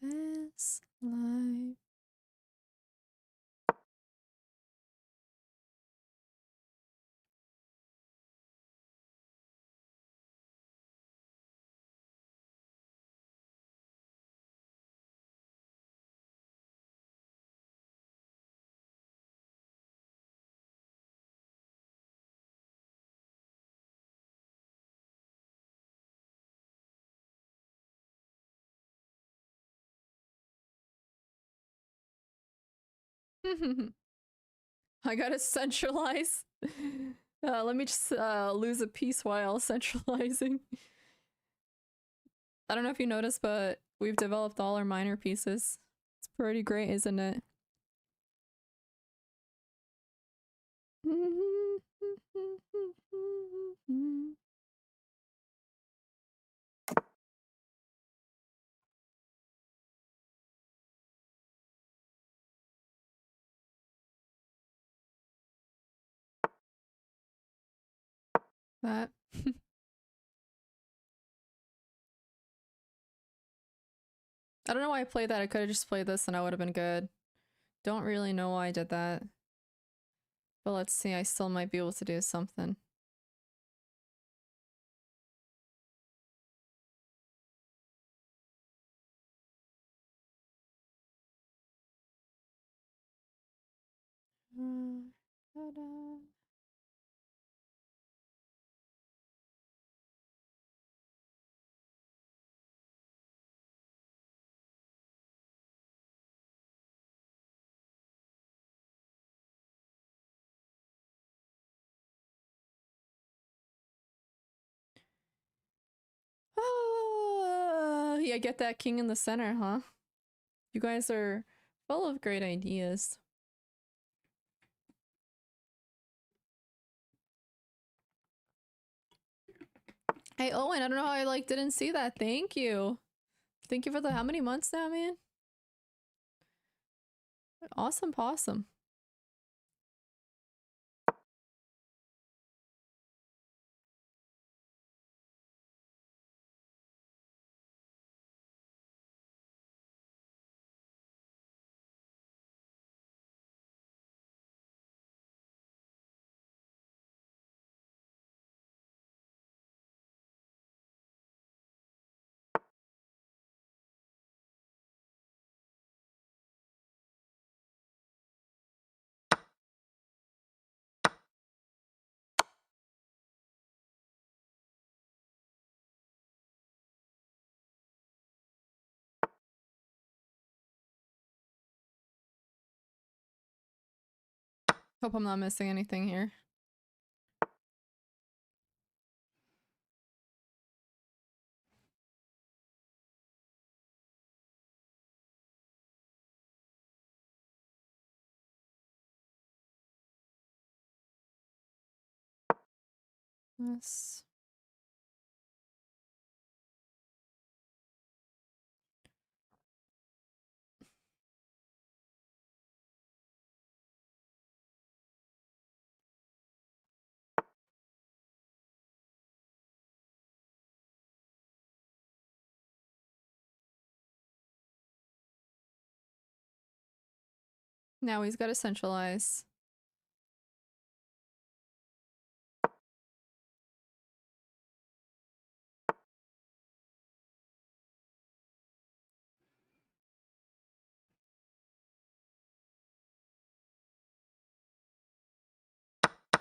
This life. I gotta centralize. Let me just lose a piece while centralizing. I don't know if you noticed, but we've developed all our minor pieces. It's pretty great, isn't it? That. I don't know why I played that. I could have just played this and I would have been good. Don't really know why I did that. But let's see, I still might be able to do something. Yeah, get that king in the center, huh? You guys are full of great ideas. Hey Owen, I don't know how I didn't see that. Thank you. Thank you for the how many months now, man? Awesome possum. Hope I'm not missing anything here. This. Now he's got to centralize.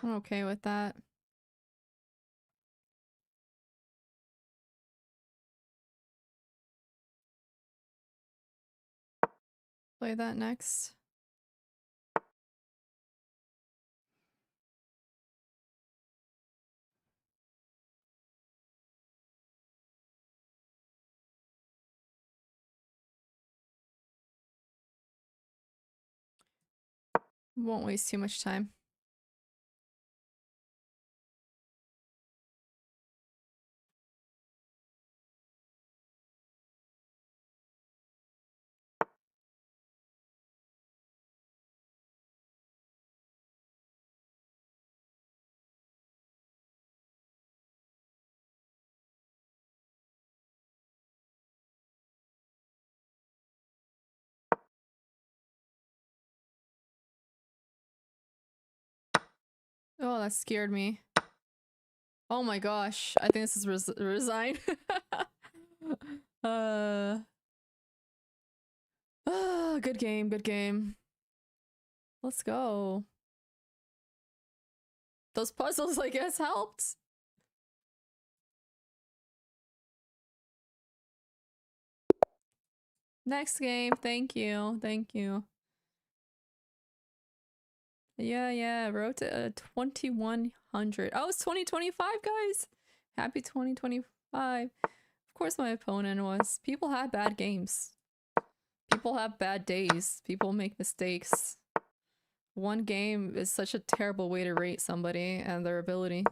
I'm okay with that. Play that next. Won't waste too much time. Oh, that scared me. Oh my gosh. I think this is resign. Good game, good game. Let's go. Those puzzles, I guess, helped. Next game. Thank you. Thank you. Yeah. Wrote to 2100. Oh, it's 2025, guys. Happy 2025. Of course, my opponent was. People have bad games. People have bad days. People make mistakes. One game is such a terrible way to rate somebody and their ability.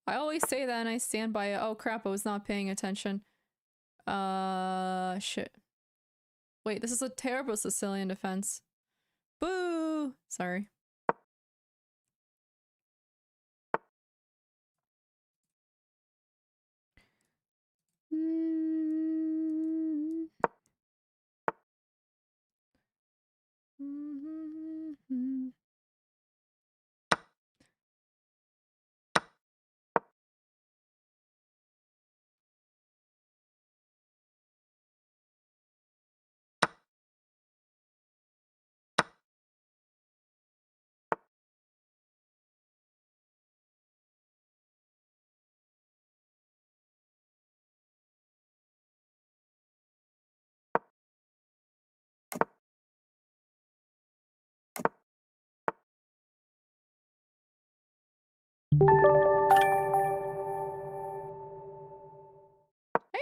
I always say that and I stand by it. Oh crap, I was not paying attention. Shit. Wait, this is a terrible Sicilian defense. Boo! Sorry.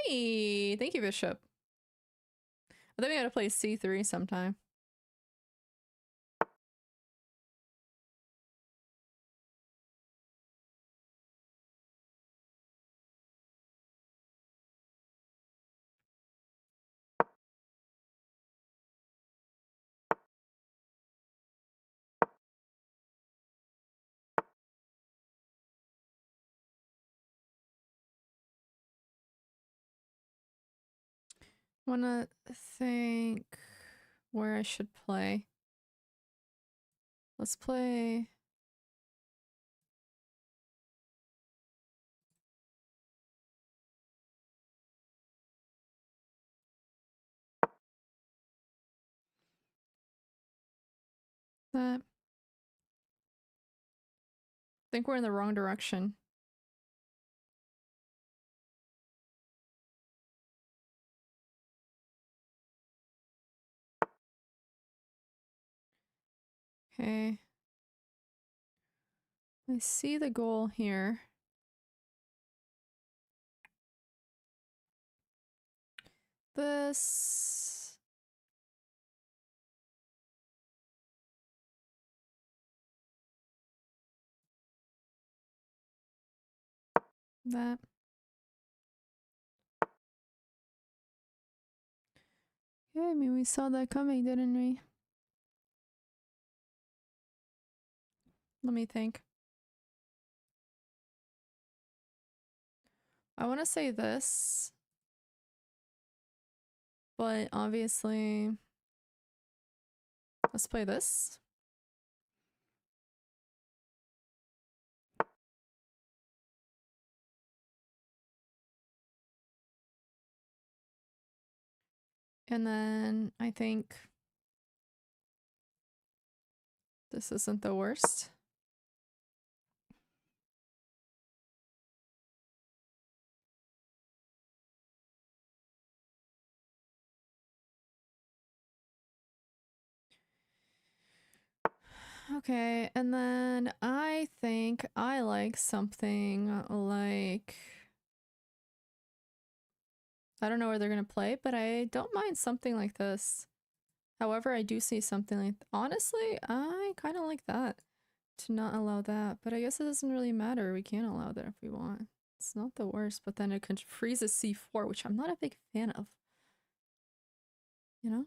Hey, thank you, Bishop. I think we gotta play C3 sometime. Wanna think where I should play. Let's play. That. I think we're in the wrong direction. Okay. I see the goal here. This. That. Yeah, I mean, we saw that coming, didn't we? Let me think. I want to say this, but obviously, let's play this. And then I think this isn't the worst. Okay, and then I think I like something like, I don't know where they're gonna play, but I don't mind something like this. However, I do see something like, honestly, I kind of like that, to not allow that, but I guess it doesn't really matter. We can allow that if we want. It's not the worst, but then it can freeze a c4, which I'm not a big fan of. You know?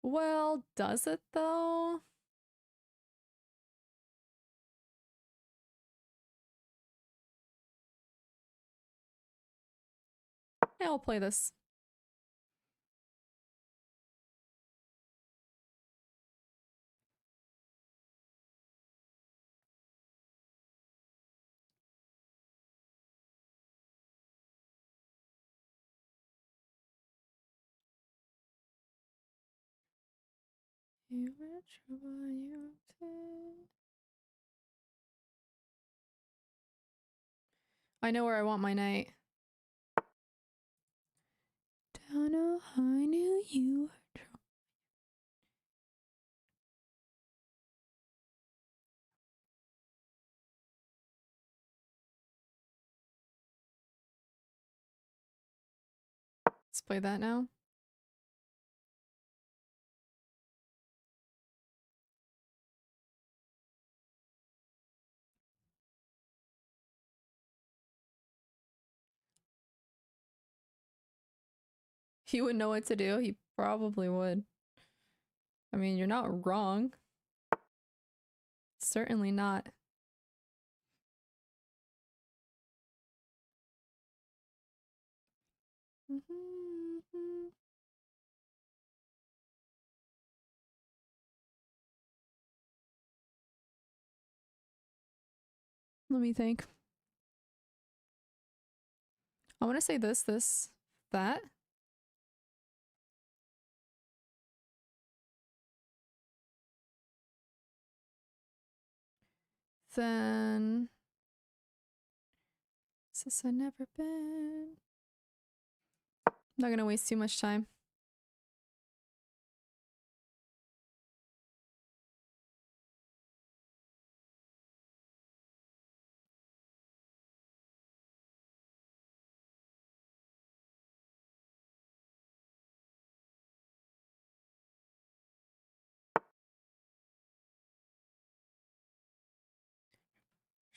Well, does it though? Yeah, I'll play this. You were trouble, you acted. I know where I want my knight. Don't know how I knew you were trouble. Let's play that now. He would know what to do. He probably would. I mean, you're not wrong. Certainly not. Let me think. I want to say this, that. Then since I never been. Not gonna waste too much time.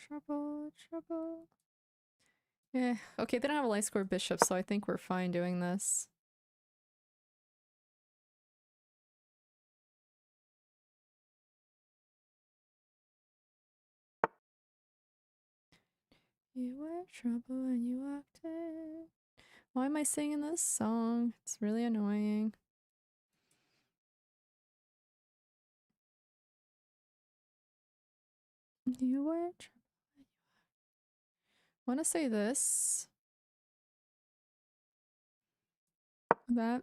Trouble, trouble. Yeah, okay, they don't have a light score bishop, so I think we're fine doing this. You were trouble and you walked in. Why am I singing this song? It's really annoying. You were trouble. I want to say this. That.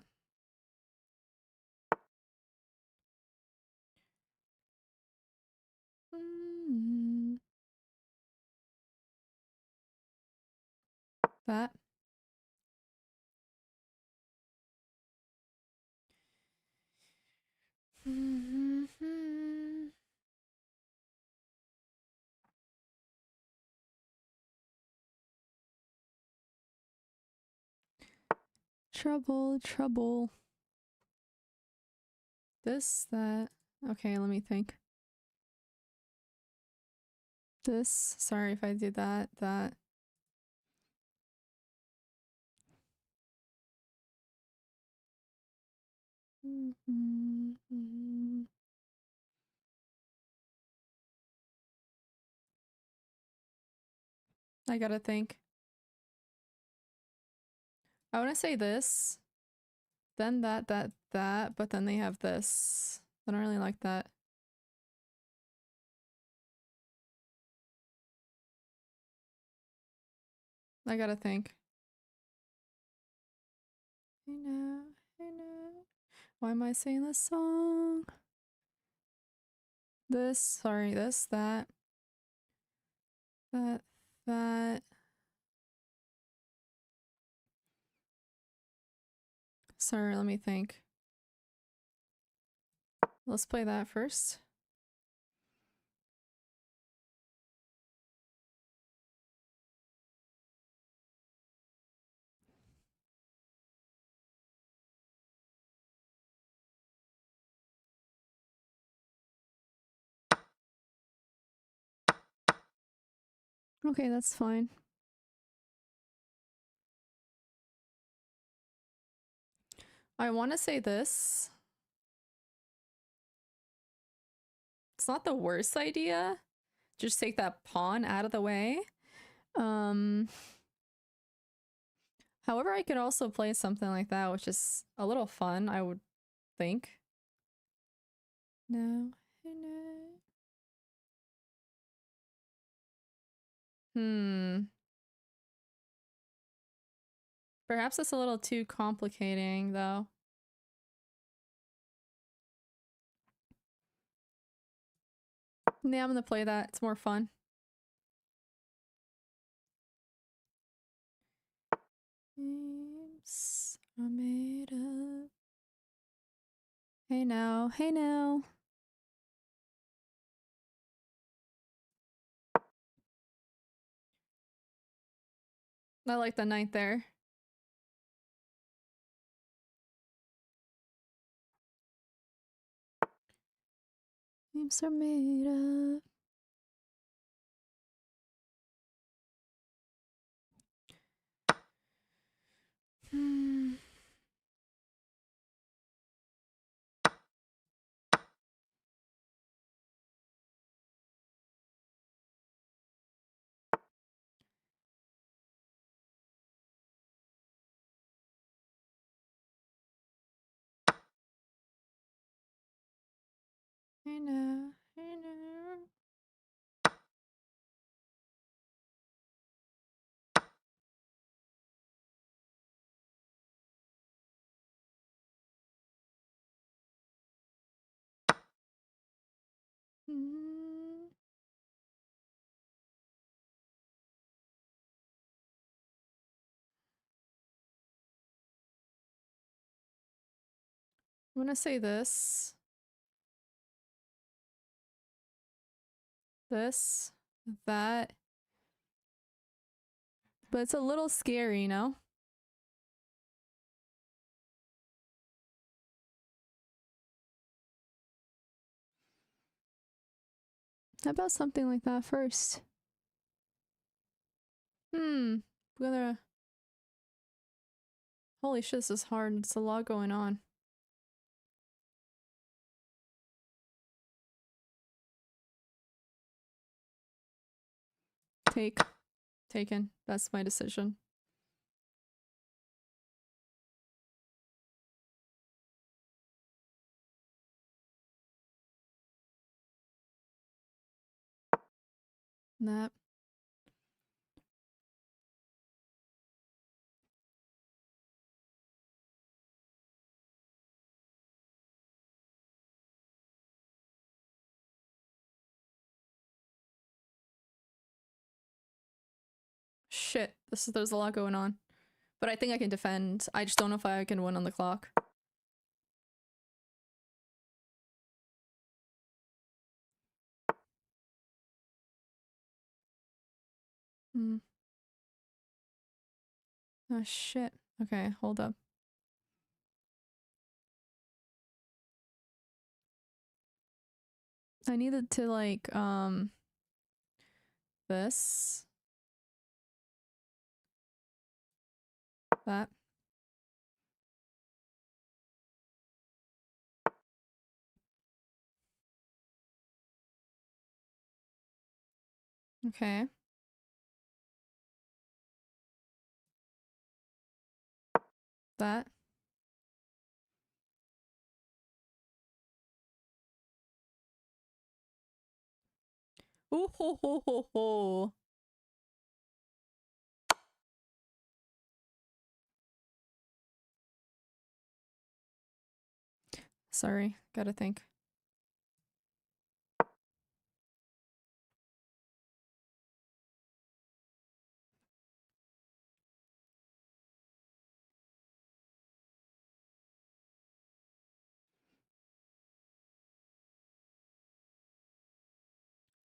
That. Trouble, trouble. This, that. Okay, let me think. This. Sorry if I did that. That. I gotta think. I want to say this, then that, that, but then they have this. I don't really like that. I gotta think. Hey now, hey now. Why am I saying this song? This, sorry, this, that, that, that. Sorry, let me think. Let's play that first. Okay, that's fine. I want to say this. It's not the worst idea. Just take that pawn out of the way. However, I could also play something like that, which is a little fun, I would think. No. Perhaps it's a little too complicating, though. Yeah, I'm gonna play that. It's more fun. Games are made up. Hey now, hey now. I like the knight there. Games are made up. Hey now, hey now. I'm gonna say this. This. That. But it's a little scary, you know? How about something like that first? We're gonna... Holy shit, this is hard. It's a lot going on. Take. Taken. That's my decision. That. Shit. There's a lot going on. But I think I can defend. I just don't know if I can win on the clock. Oh shit. Okay, hold up. I needed to like this, that. Okay. That. Ooh ho ho ho ho. Sorry, gotta think.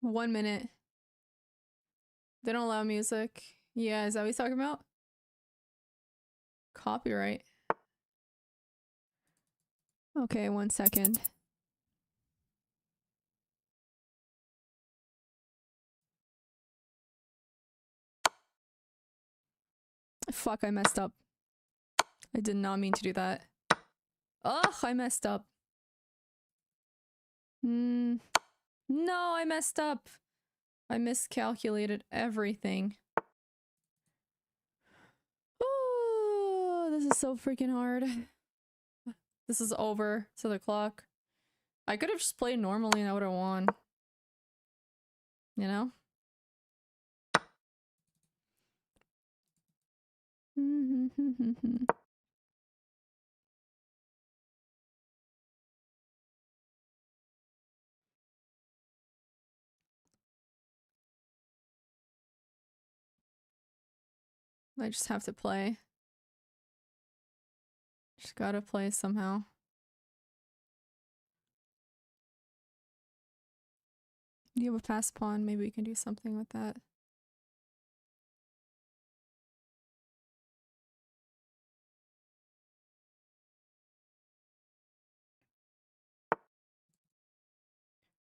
One minute. They don't allow music. Yeah, is that what he's talking about? Copyright. Okay, 1 second. Fuck, I messed up. I did not mean to do that. Ugh, I messed up. No, I messed up. I miscalculated everything. Oh, this is so freaking hard. This is over to the clock. I could have just played normally and I would have won. You know? I just have to play. Just gotta play somehow. You have a fast pawn, maybe we can do something with that.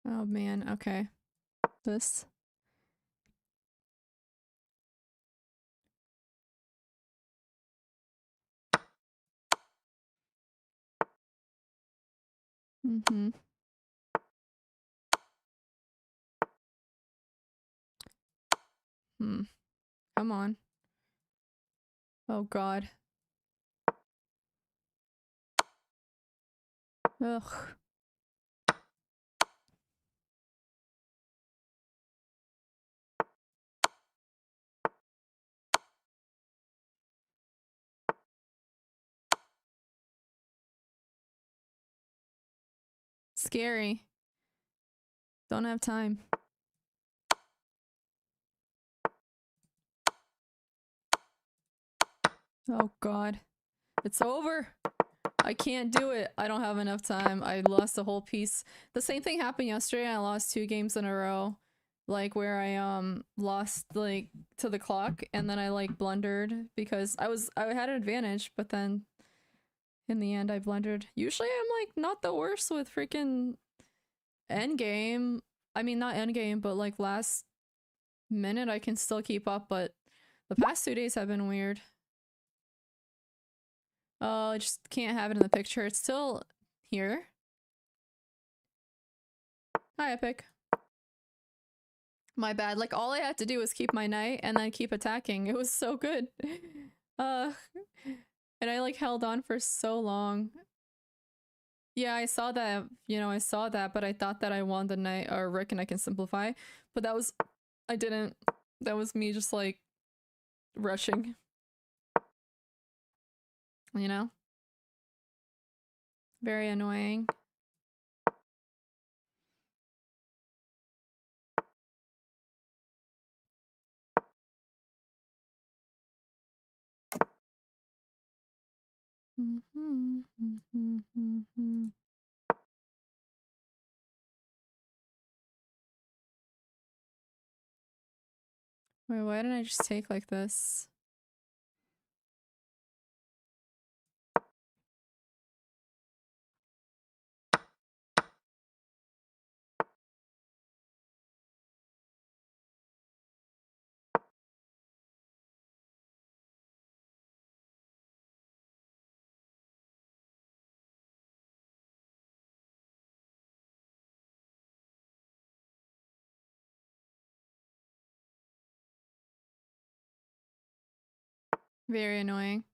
Oh man, okay. This. Mm-hmm. Come on. Oh god. Ugh. Scary. Don't have time. Oh god. It's over. I can't do it. I don't have enough time. I lost a whole piece. The same thing happened yesterday. I lost 2 games in a row. Like where I lost like to the clock and then I like blundered because I had an advantage, but then in the end I blundered. Usually I'm like not the worst with freaking Endgame. I mean not Endgame, but like last minute I can still keep up, but the past 2 days have been weird. Oh, I just can't have it in the picture. It's still here. Hi, Epic. My bad. Like, all I had to do was keep my knight and then keep attacking. It was so good. Uh, and I, like, held on for so long. Yeah, I saw that, you know, I saw that, but I thought that I won the knight or Rick and I can simplify. But that was, I didn't. That was me just, like, rushing. You know? Very annoying. Wait, why didn't I just take like this? Very annoying.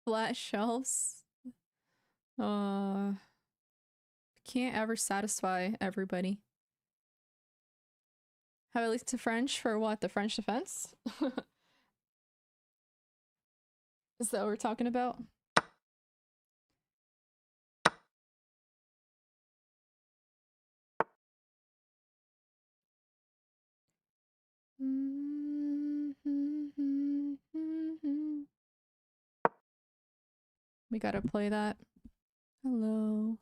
Flat shelves. Can't ever satisfy everybody. Have I leaked to French for what? The French defense? Is that what we're talking about? We gotta play that. Hello.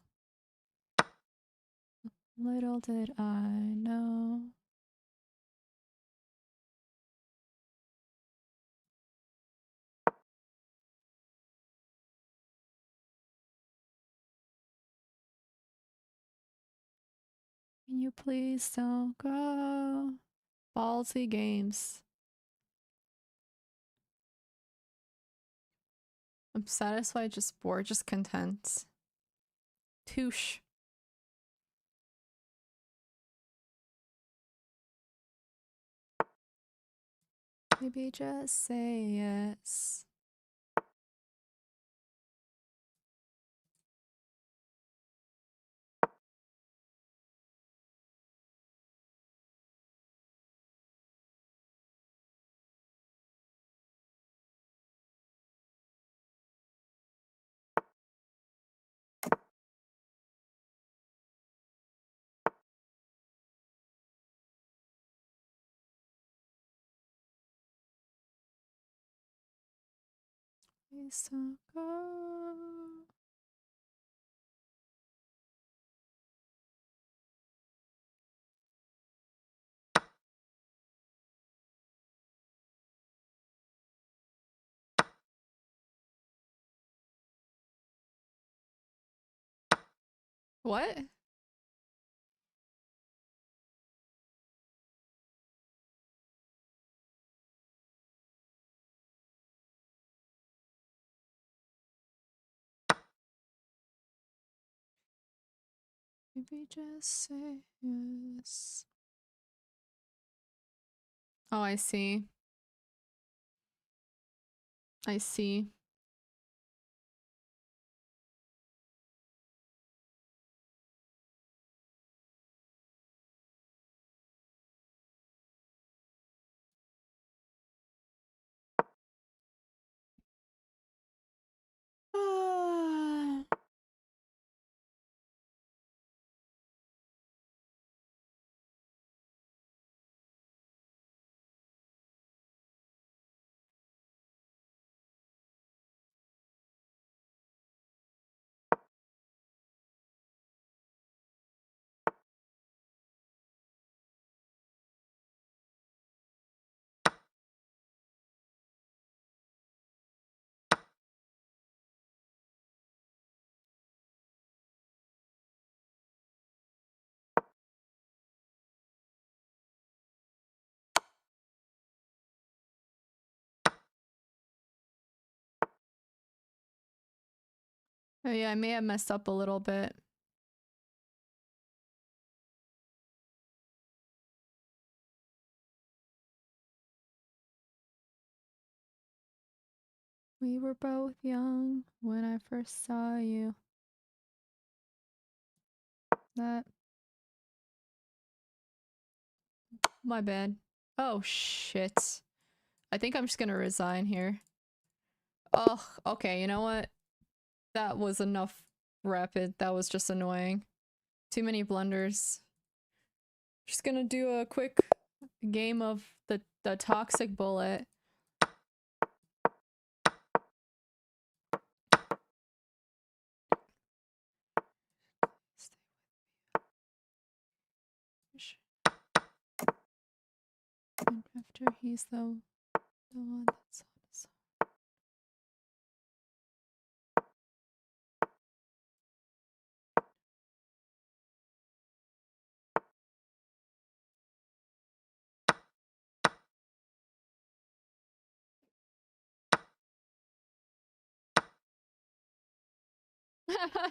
Little did I know. Can you please don't go? Ballsy games. I'm satisfied, just bored, just content. Touche. Maybe just say yes. Please don't go. What? Maybe just say yes. Oh, I see. I see. Oh yeah, I may have messed up a little bit. We were both young when I first saw you. That. My bad. Oh shit. I think I'm just gonna resign here. Oh, okay, you know what? That was enough rapid. That was just annoying. Too many blunders. Just gonna do a quick game of the toxic bullet. And after he's the The one that's on the side.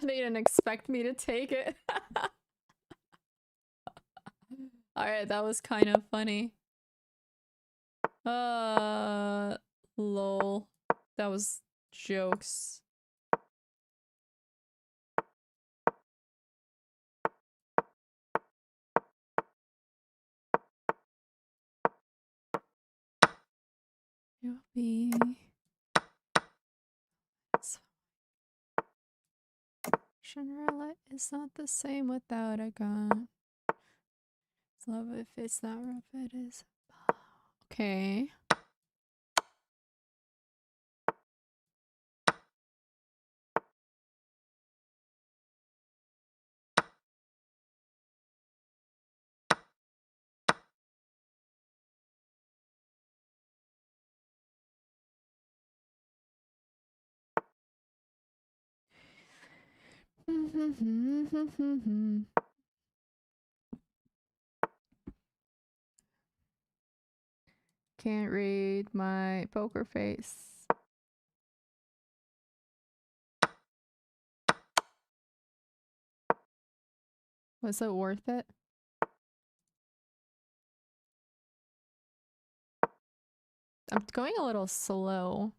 They didn't expect me to take it. Alright, that was kind of funny. Lol. That was jokes. You'll be... Cinderella is not the same without a gun. It's love if it's not rough, it is. Okay. Can't read my poker face. Was it worth it? I'm going a little slow.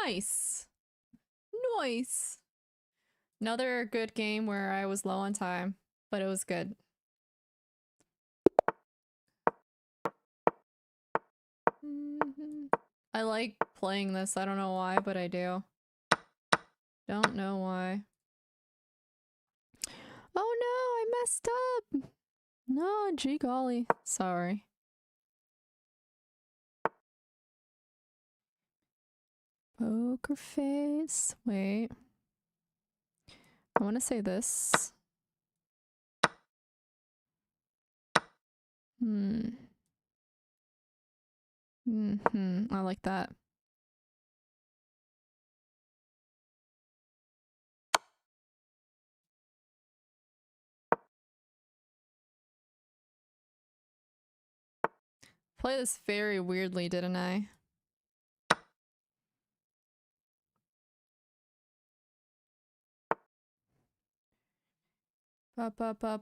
Nice! Nice! Another good game where I was low on time, but it was good. I like playing this. I don't know why, but I do. Don't know why. Oh no, I messed up! No, gee golly. Sorry. Poker face. Wait. I want to say this. I like that. Play this very weirdly, didn't I?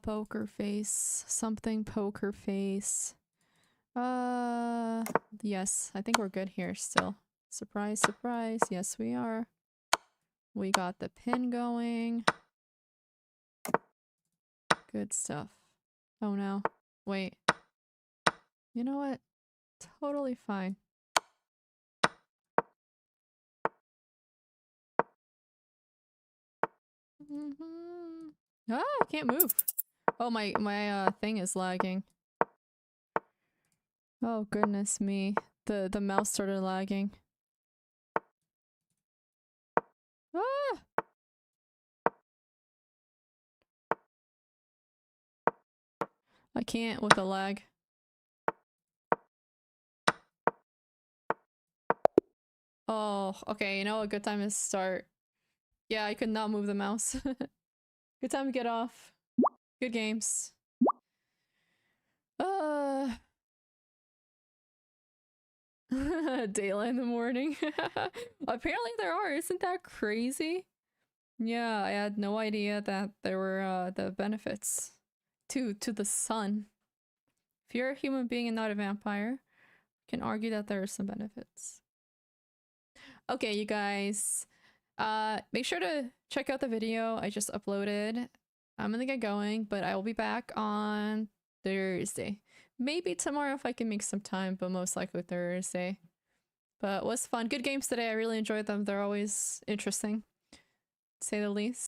Poker face. Something poker face. Yes, I think we're good here still. Surprise, surprise. Yes, we are. We got the pin going. Good stuff. Oh no. Wait. You know what? Totally fine. Ah, I can't move. Oh, my thing is lagging. Oh goodness me. The mouse started lagging. Ah! I can't with the lag. Oh, okay, you know a good time to start. Yeah, I could not move the mouse. Good time to get off. Good games. Daylight in the morning. Apparently there are, isn't that crazy? Yeah, I had no idea that there were the benefits to the sun. If you're a human being and not a vampire, you can argue that there are some benefits. Okay, you guys. Make sure to check out the video I just uploaded. I'm gonna get going, but I will be back on Thursday. Maybe tomorrow if I can make some time, but most likely Thursday. But it was fun. Good games today. I really enjoyed them. They're always interesting, to say the least.